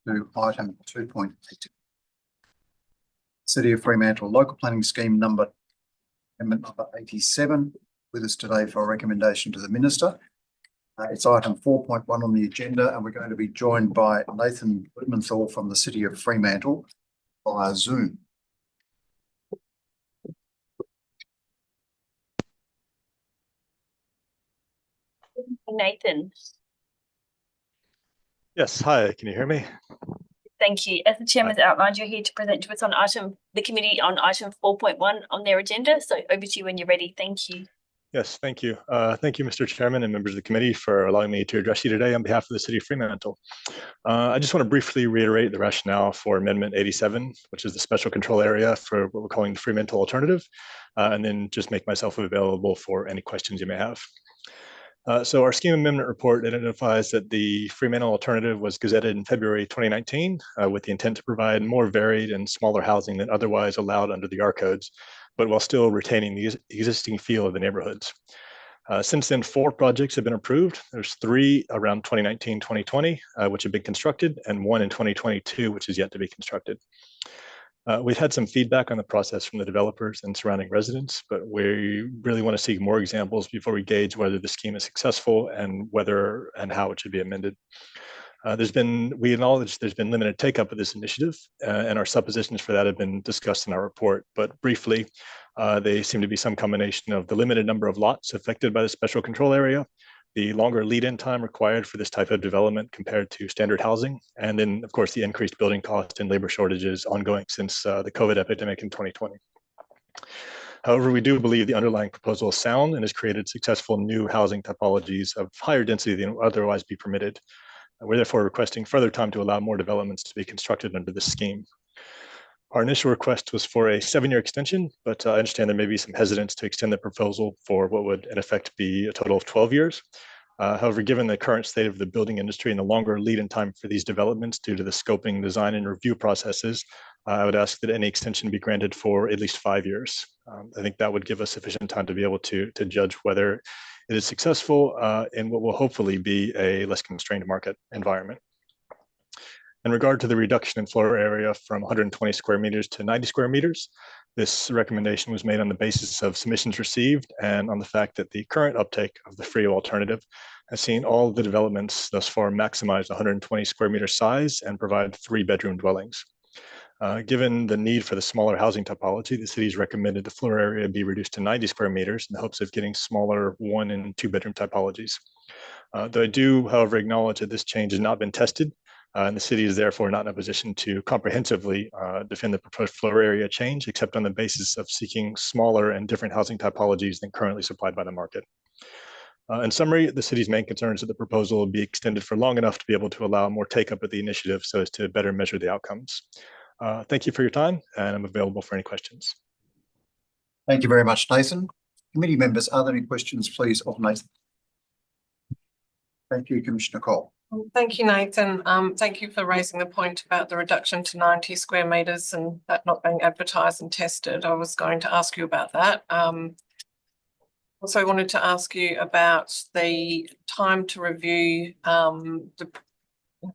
to item 2.8. City of Fremantle Local Planning Scheme amendment number 87, with us today for a recommendation to the Minister. It's item 4.1 on the agenda, and we're going to be joined by Nathan Blumenthal from the City of Fremantle via Zoom. Nathan, Yes, hi, can you hear me? thank you. As the Chairman has outlined, you're here to present to us on the committee on item 4.1 on their agenda. So over to you when you're ready. Thank you. Yes, thank you. Thank you, Mr. Chairman and members of the committee, for allowing me to address you today on behalf of the City of Fremantle. I just want to briefly reiterate the rationale for Amendment 87, which is the special control area for what we're calling the Fremantle Alternative, and then just make myself available for any questions you may have. So our scheme amendment report identifies that the Fremantle Alternative was gazetted in February 2019 with the intent to provide more varied and smaller housing than otherwise allowed under the R codes, but while still retaining the existing feel of the neighborhoods. Since then, 4 projects have been approved. There's 3 around 2019-2020, which have been constructed, and 1 in 2022, which is yet to be constructed. We've had some feedback on the process from the developers and surrounding residents, but we really want to see more examples before we gauge whether the scheme is successful and whether and how it should be amended. We acknowledge there's been limited take-up of this initiative, and our suppositions for that have been discussed in our report. But briefly, they seem to be some combination of the limited number of lots affected by the special control area, the longer lead-in time required for this type of development compared to standard housing, and then, of course, the increased building cost and labor shortages ongoing since the COVID epidemic in 2020. However, we do believe the underlying proposal is sound and has created successful new housing typologies of higher density than would otherwise be permitted. We're therefore requesting further time to allow more developments to be constructed under this scheme. Our initial request was for a 7-year extension, but I understand there may be some hesitance to extend the proposal for what would in effect be a total of 12 years. However, given the current state of the building industry and the longer lead-in time for these developments due to the scoping, design, and review processes, I would ask that any extension be granted for at least 5 years. I think that would give us sufficient time to be able to judge whether it is successful in what will hopefully be a less constrained market environment. In regard to the reduction in floor area from 120 square meters to 90 square meters, this recommendation was made on the basis of submissions received and on the fact that the current uptake of the Frio alternative has seen all of the developments thus far maximize 120 square meter size and provide 3-bedroom dwellings. Given the need for the smaller housing topology, the city's recommended the floor area be reduced to 90 square meters in the hopes of getting smaller 1- and 2-bedroom typologies. Though I do, however, acknowledge that this change has not been tested, and the city is therefore not in a position to comprehensively defend the proposed floor area change, except on the basis of seeking smaller and different housing typologies than currently supplied by the market. In summary, the city's main concern is that the proposal will be extended for long enough to be able to allow more take-up of the initiative so as to better measure the outcomes. Thank you for your time, and I'm available for any questions. Thank you very much, Nathan. Committee members, are there any questions, please, of Nathan? Thank you, Commissioner Cole. Thank you, Nathan. Thank you for raising the point about the reduction to 90 square metres and that not being advertised and tested. I was going to ask you about that. Also wanted to ask you about the time to review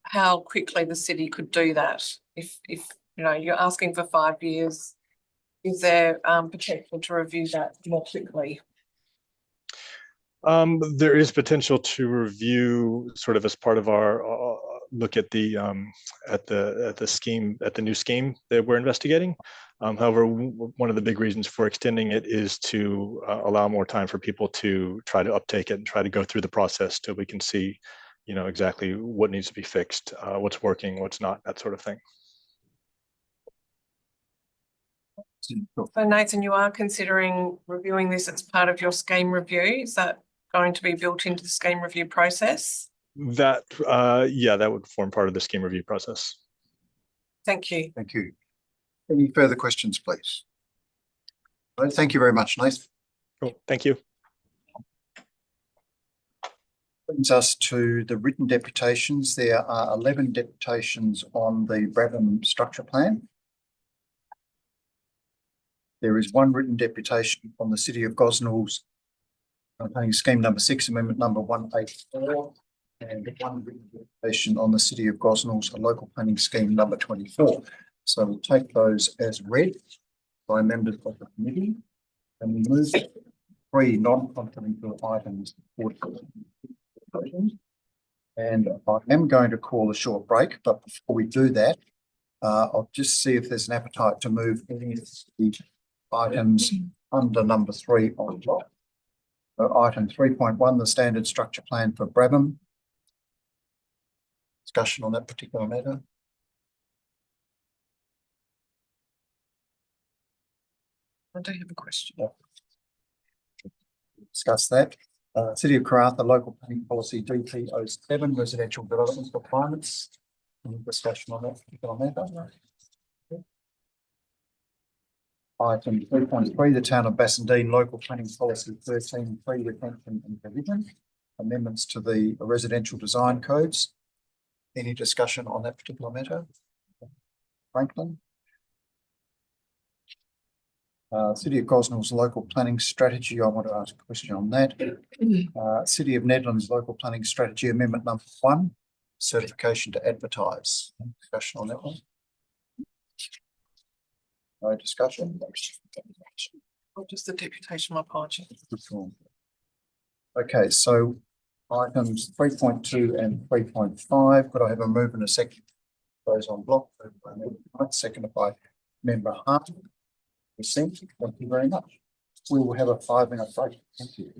how quickly the city could do that. If you know you're asking for 5 years, is there potential to review that more quickly? There is potential to review sort of as part of our look at the new scheme that we're investigating. However, one of the big reasons for extending it is to allow more time for people to try to uptake it and try to go through the process till we can see, you know, exactly what needs to be fixed, what's working, what's not, that sort of thing. So Nathan, you are considering reviewing this as part of your scheme review. Is that going to be built into the scheme review process? That, yeah, that would form part of the scheme review process. Thank you. Thank you. Any further questions, please? All right, thank you very much, Nathan. Cool. Thank you. Brings us to the written deputations. There are 11 deputations on the Brabham structure plan. There is one written deputation on the City of Gosnell's planning scheme number 6, amendment number 184, and one written deputation on the City of Gosnell's local planning scheme number 24. So we'll take those as read by members of the committee, and we move to 3 non-confidential items. And I am going to call a short break, but before we do that, I'll just see if there's an appetite to move any of the items under number 3 on block. So item 3.1, the standard structure plan for Brabham. Discussion on that particular matter. I do have a question. Discuss that. City of Karratha local planning policy DP07 residential development requirements. Any discussion on that particular matter? Item 3.3, the town of Bassendean local planning policy 13 retention and provision. Amendments to the residential design codes. Any discussion on that particular matter? Franklin? City of Gosnell's local planning strategy. I want to ask a question on that. City of Nedlands local planning strategy amendment number 1, certification to advertise. Any discussion on that one? No discussion. Oh, just the deputation, my apologies. Okay, so items 3.2 and 3.5. Could I have a move and a second? Those on block. Seconded by member Hart. Thank you very much. We will have a 5-minute break. Thank you.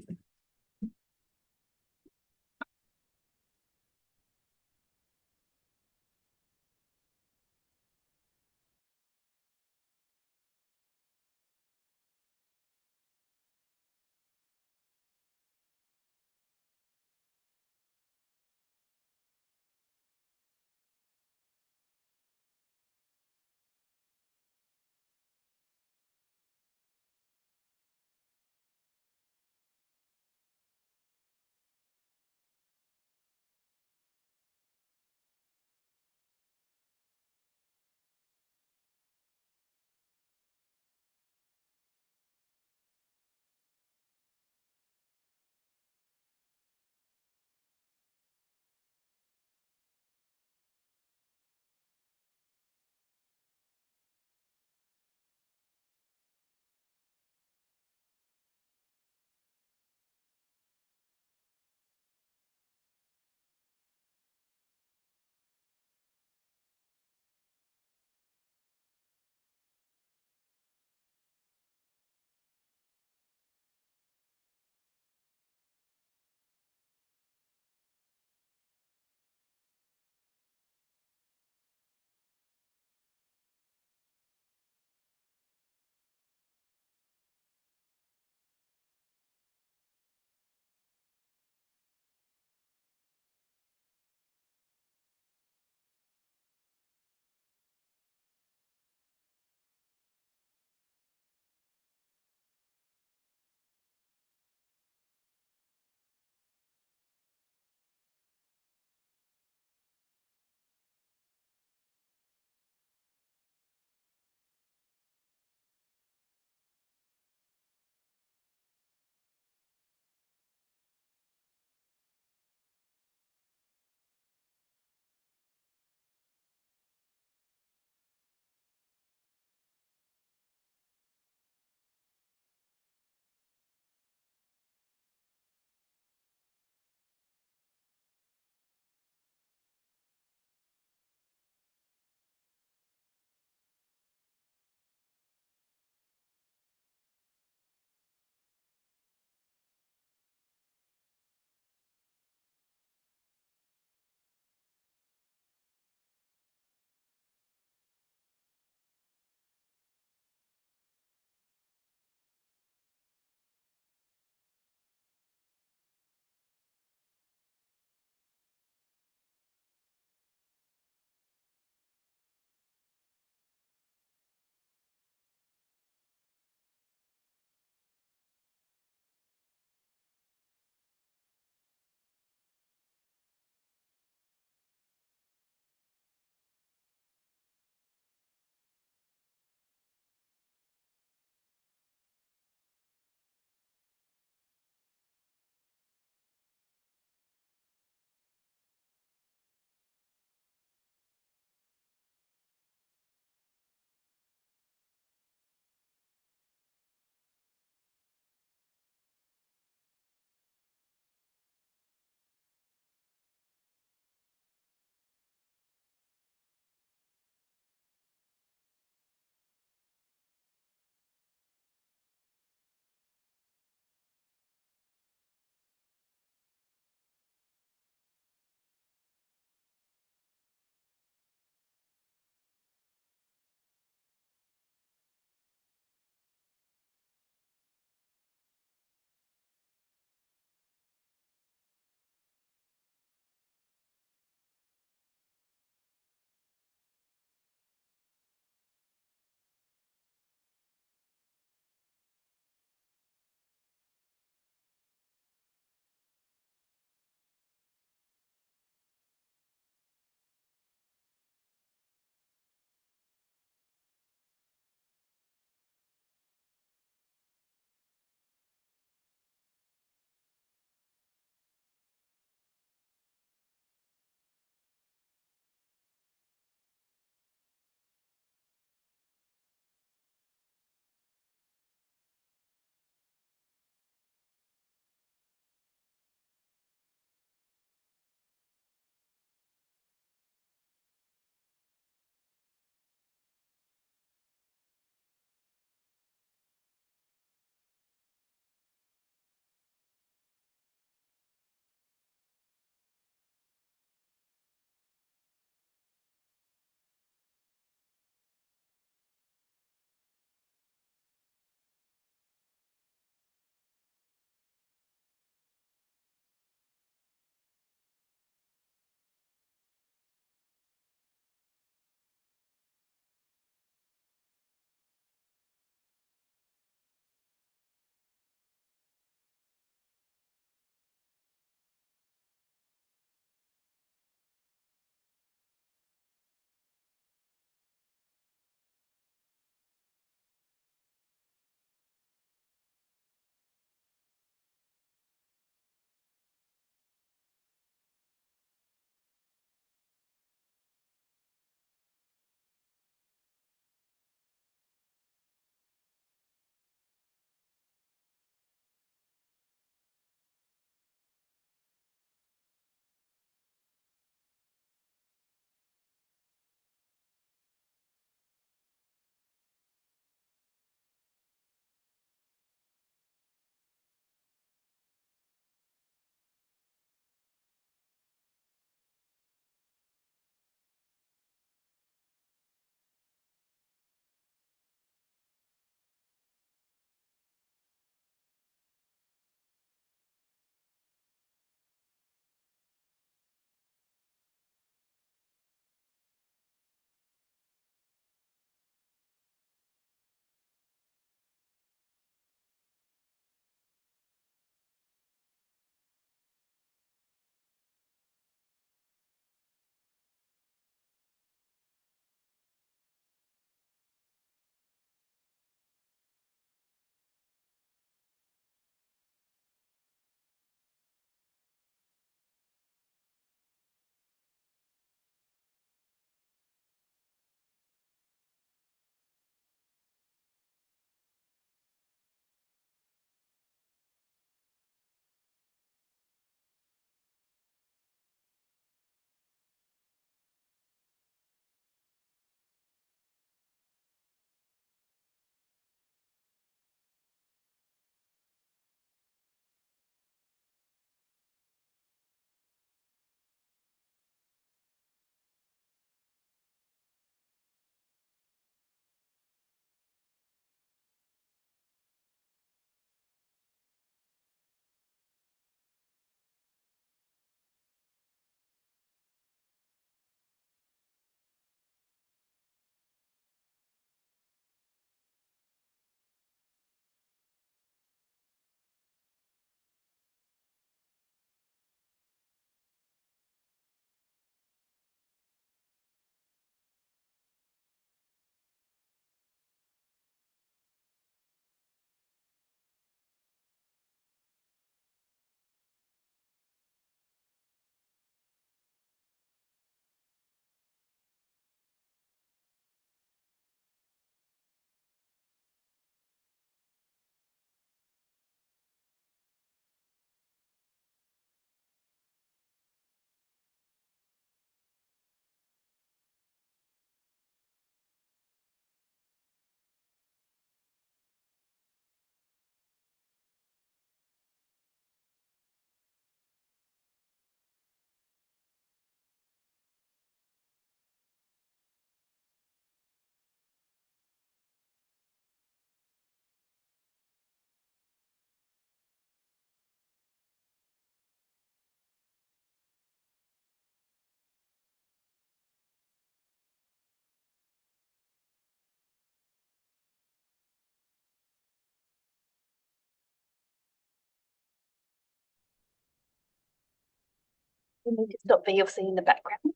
We need to stop VLC in the background.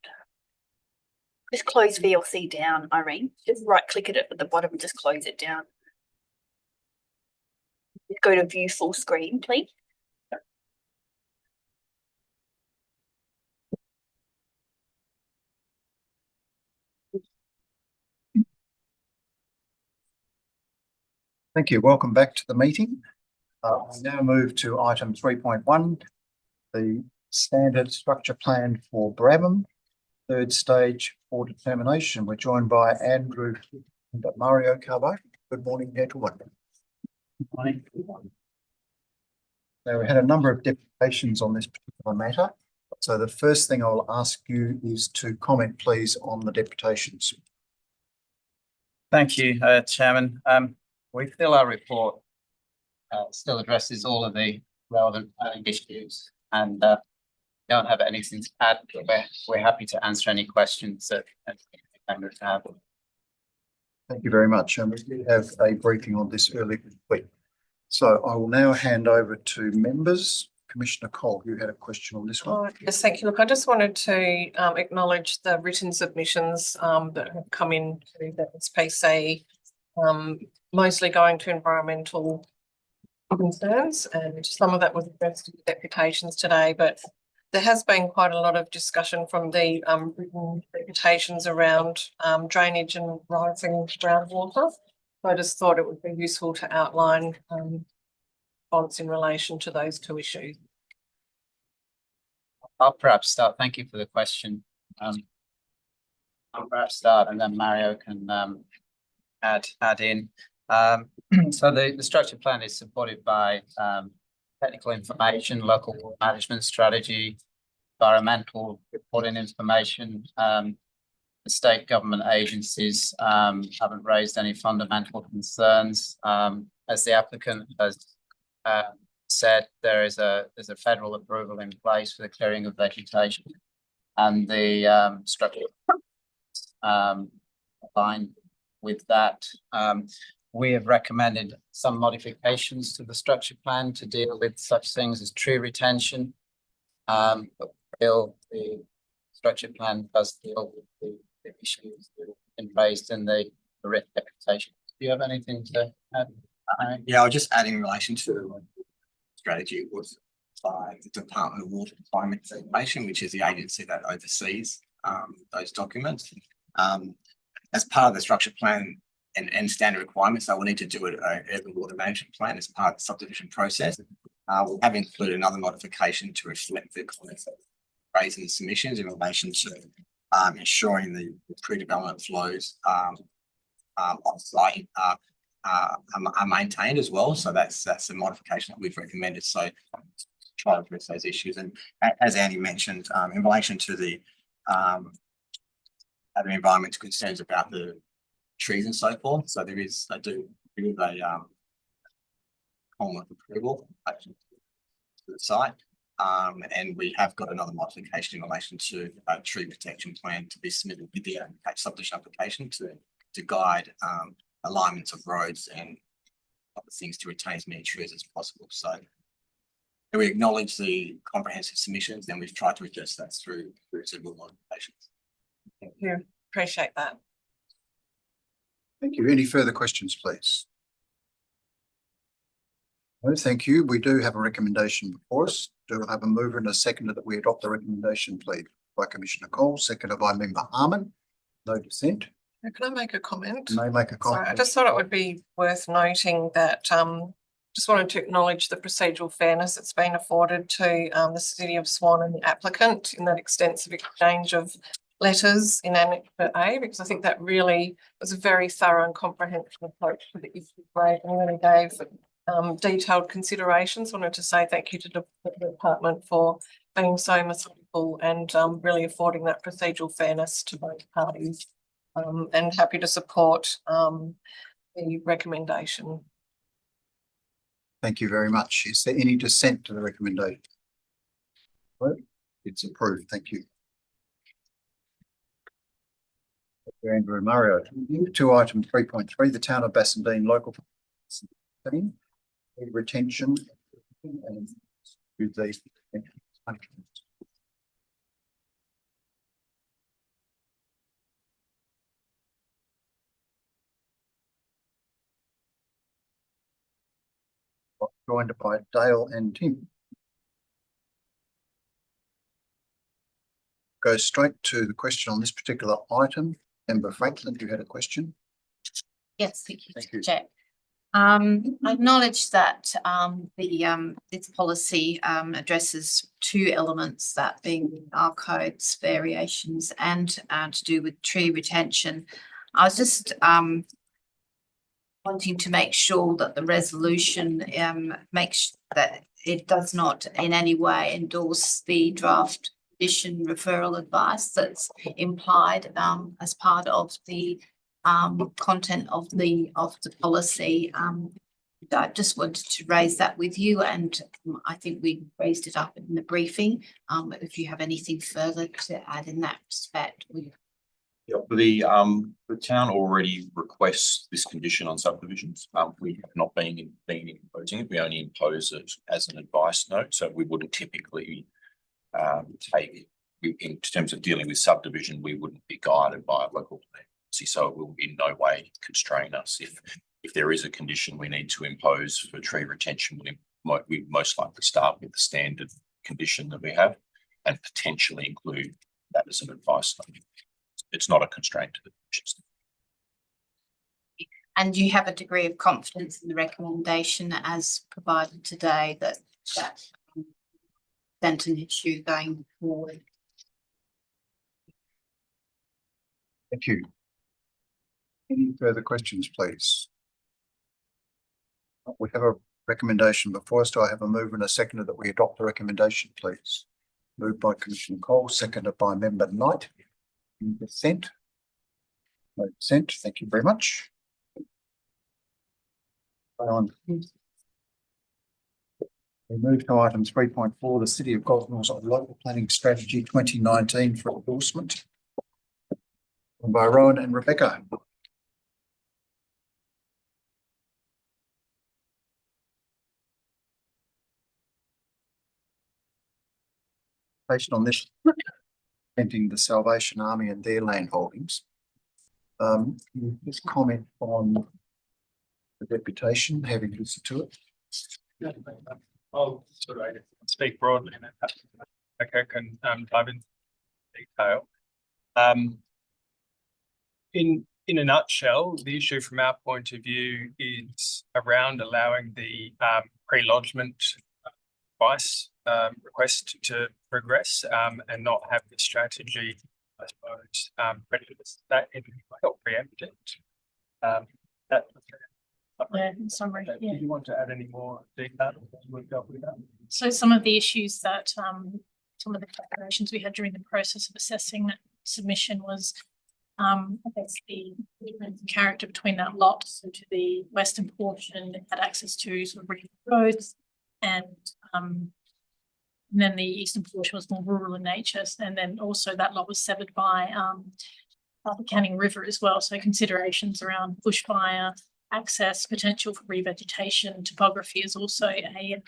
Just close VLC down, Irene. Just right click it at the bottom and just close it down. Go to view full screen, please. Thank you. Welcome back to the meeting. We now move to item 3.1, the standard structure plan for Brabham, third stage for determination. We're joined by Andrew and Mario Carbo. Good morning, gentlemen. Good morning. Now, we had a number of deputations on this particular matter. So the first thing I'll ask you is to comment, please, on the deputations. Thank you, Chairman. We feel our report still addresses all of the relevant issues and don't have anything to add. We're happy to answer any questions that members have. Thank you very much. And we did have a briefing on this earlier this week. So I will now hand over to members. Commissioner Cole, you had a question on this one. Yes, thank you. Look, I just wanted to acknowledge the written submissions that have come in to the SPC, mostly going to environmental concerns, and some of that was addressed in deputations today, but there has been quite a lot of discussion from the written deputations around drainage and rising groundwater. So I just thought it would be useful to outline response in relation to those two issues. I'll perhaps start. Thank you for the question. I'll perhaps start and then Mario can add in. So the structure plan is supported by technical information, local management strategy, environmental reporting information. The state government agencies haven't raised any fundamental concerns. As the applicant has said, there's a federal approval in place for the clearing of vegetation, and the structure aligned with that. We have recommended some modifications to the structure plan to deal with such things as tree retention. But still, the structure plan does deal with the issues that have been raised in the written deputation. Do you have anything to add? Yeah, I'll just add in relation to strategy was by the Department of Water and Climate Information, which is the agency that oversees those documents. As part of the structure plan and standard requirements, so we need to do an urban water management plan as part of the subdivision process. We have included another modification to reflect the comments that were raised in the submissions in relation to ensuring the pre-development flows off-site are maintained as well. So that's a modification that we've recommended. So try to address those issues. And as Andy mentioned, in relation to the other environmental concerns about the trees and so forth. So there is a formal approval to the site. And we have got another modification in relation to a tree protection plan to be submitted with the subdivision application to guide alignments of roads and other things to retain as many trees as possible. So we acknowledge the comprehensive submissions, and we've tried to address that through several modifications. Thank you. Appreciate that. Thank you. Any further questions, please? No, thank you. We do have a recommendation before us. Do we have a mover and a seconder that we adopt the recommendation, please? By Commissioner Cole, seconded by Member Harman. No dissent. Can I make a comment? You may make a comment. Sorry, I just thought it would be worth noting that just wanted to acknowledge the procedural fairness that's been afforded to the City of Swan and the applicant in that extensive exchange of letters in Annex A, because I think that really was a very thorough and comprehensive approach to the issue raised and really gave detailed considerations. I wanted to say thank you to the department for being so methodical and really affording that procedural fairness to both parties. And happy to support the recommendation. Thank you very much. Is there any dissent to the recommendation? No, it's approved. Thank you. Thank you, Andrew and Mario. To item 3.3, the Town of Bassendean local retention and the joined by Dale and Tim. Go straight to the question on this particular item. Member Franklin, you had a question? Yes, thank you, Thank you. Chair. I acknowledge that this policy addresses two elements, that being our codes variations and to do with tree retention. I was just wanting to make sure that the resolution makes that it does not in any way endorse the draft condition referral advice that's implied as part of the content of the policy. I just wanted to raise that with you, and I think we raised it up in the briefing. If you have anything further to add in that respect, Yeah, the town already requests this condition on subdivisions. We have not been imposing it. We only impose it as an advice note, so we wouldn't typically in terms of dealing with subdivision, we wouldn't be guided by a local policy, so it will in no way constrain us. If there is a condition we need to impose for tree retention, we most likely start with the standard condition that we have and potentially include that as an advice note. It's not a constraint to the conditions. and you have a degree of confidence in the recommendation as provided today that present an issue going forward. Thank you. Any further questions, please? We have a recommendation before us. Do I have a mover and a seconder that we adopt the recommendation, please? Moved by Commissioner Cole, seconded by Member Knight. Any dissent? No dissent. Thank you very much. We move to item 3.4, the City of Gosnell's Local Planning Strategy 2019 for endorsement. By Rowan and Rebecca. Based on this, representing the Salvation Army and their land holdings. Can you just comment on the deputation, having listened to it? I'll sort of speak broadly and then I can dive into detail. In a nutshell, the issue from our point of view is around allowing the pre-lodgement advice request to progress and not have the strategy, I suppose, prejudice that in help preempt it. In summary, Do you want to add any more detail? So some of the issues that some of the calculations we had during the process of assessing that submission was I guess the character between that lot. So to the western portion, it had access to sort of roads, and then the eastern portion was more rural in nature. And then also that lot was severed by the Canning River as well. So considerations around bushfire, access, potential for revegetation, topography is also a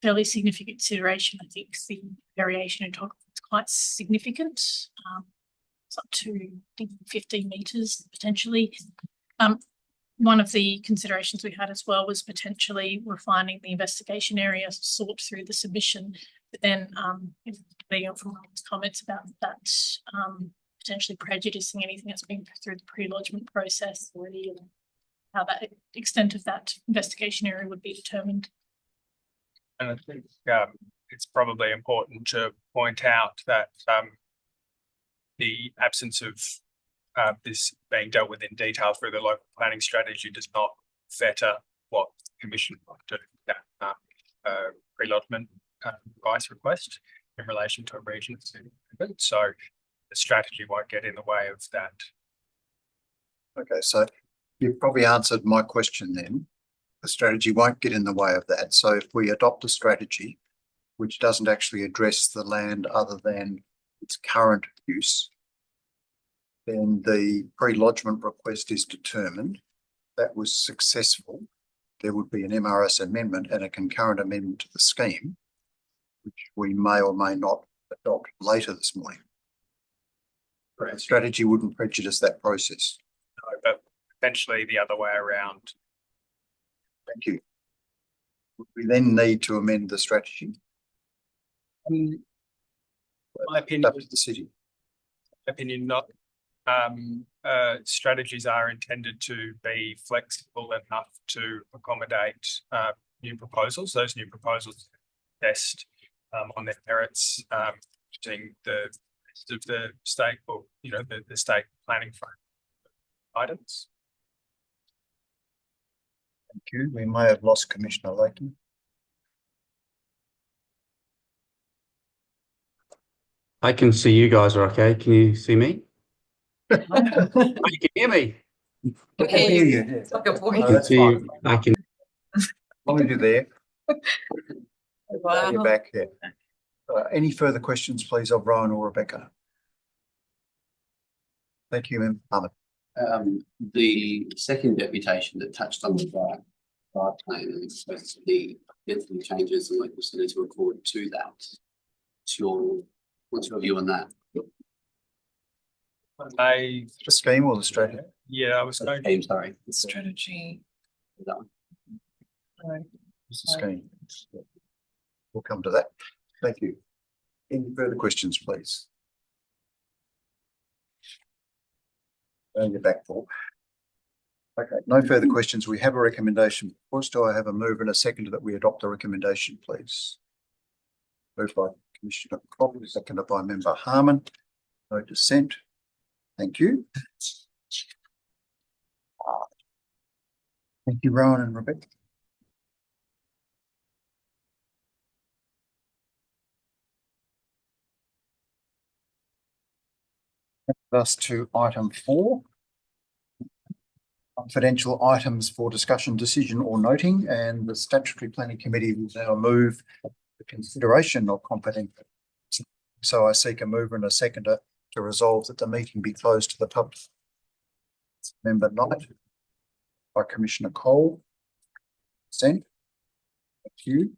fairly significant consideration. I think the variation in topography is quite significant. It's up to, I think, 15 metres potentially. One of the considerations we had as well was potentially refining the investigation area sought through the submission, but then from comments about that potentially prejudicing anything that's been through the pre-lodgement process already, and how that extent of that investigation area would be determined. And I think it's probably important to point out that the absence of this being dealt with in detail through the local planning strategy does not fetter what the Commission might do with that pre-lodgement advice request in relation to a region. So the strategy won't get in the way of that. Okay, so you've probably answered my question then. The strategy won't get in the way of that. So if we adopt a strategy which doesn't actually address the land other than its current use, then the pre-lodgement request is determined. That was successful. There would be an MRS amendment and a concurrent amendment to the scheme, which we may or may not adopt later this morning. The strategy wouldn't prejudice that process. No, but potentially the other way around. Thank you. We then need to amend the strategy. My opinion, Up to the city. not. Strategies are intended to be flexible enough to accommodate new proposals. Those new proposals test on their merits, using the rest of the state or the state planning front items. Thank you. We may have lost Commissioner Lakey. I can see you guys are okay. Can you see me? Oh, you can hear me. I can hear you. Like a voice. I can see you. I can. As long as you're there. Wow. You're back here. Any further questions, please, of Rowan or Rebecca? Thank you, Member Palmer. The second deputation that touched on the fire plan and expressed the density changes and local centre to accord to that. What's your view on that? The scheme or the strategy? Yeah, I was going. Scheme, sorry. The strategy. That one. It's the scheme. We'll come to that. Thank you. Any further questions, please? And you're back, Paul. Okay, no further questions. We have a recommendation. Before us, do I have a move and a second that we adopt the recommendation, please? Moved by Commissioner Cobb, seconded by Member Harmon. No dissent. Thank you. Thank you, Rowan and Rebecca. Thus to item 4. Confidential items for discussion, decision or noting, and the Statutory Planning Committee will now move the consideration of confidential. So I seek a mover and a seconder to resolve that the meeting be closed to the public. Member Knight by Commissioner Cole. Consent. Thank you.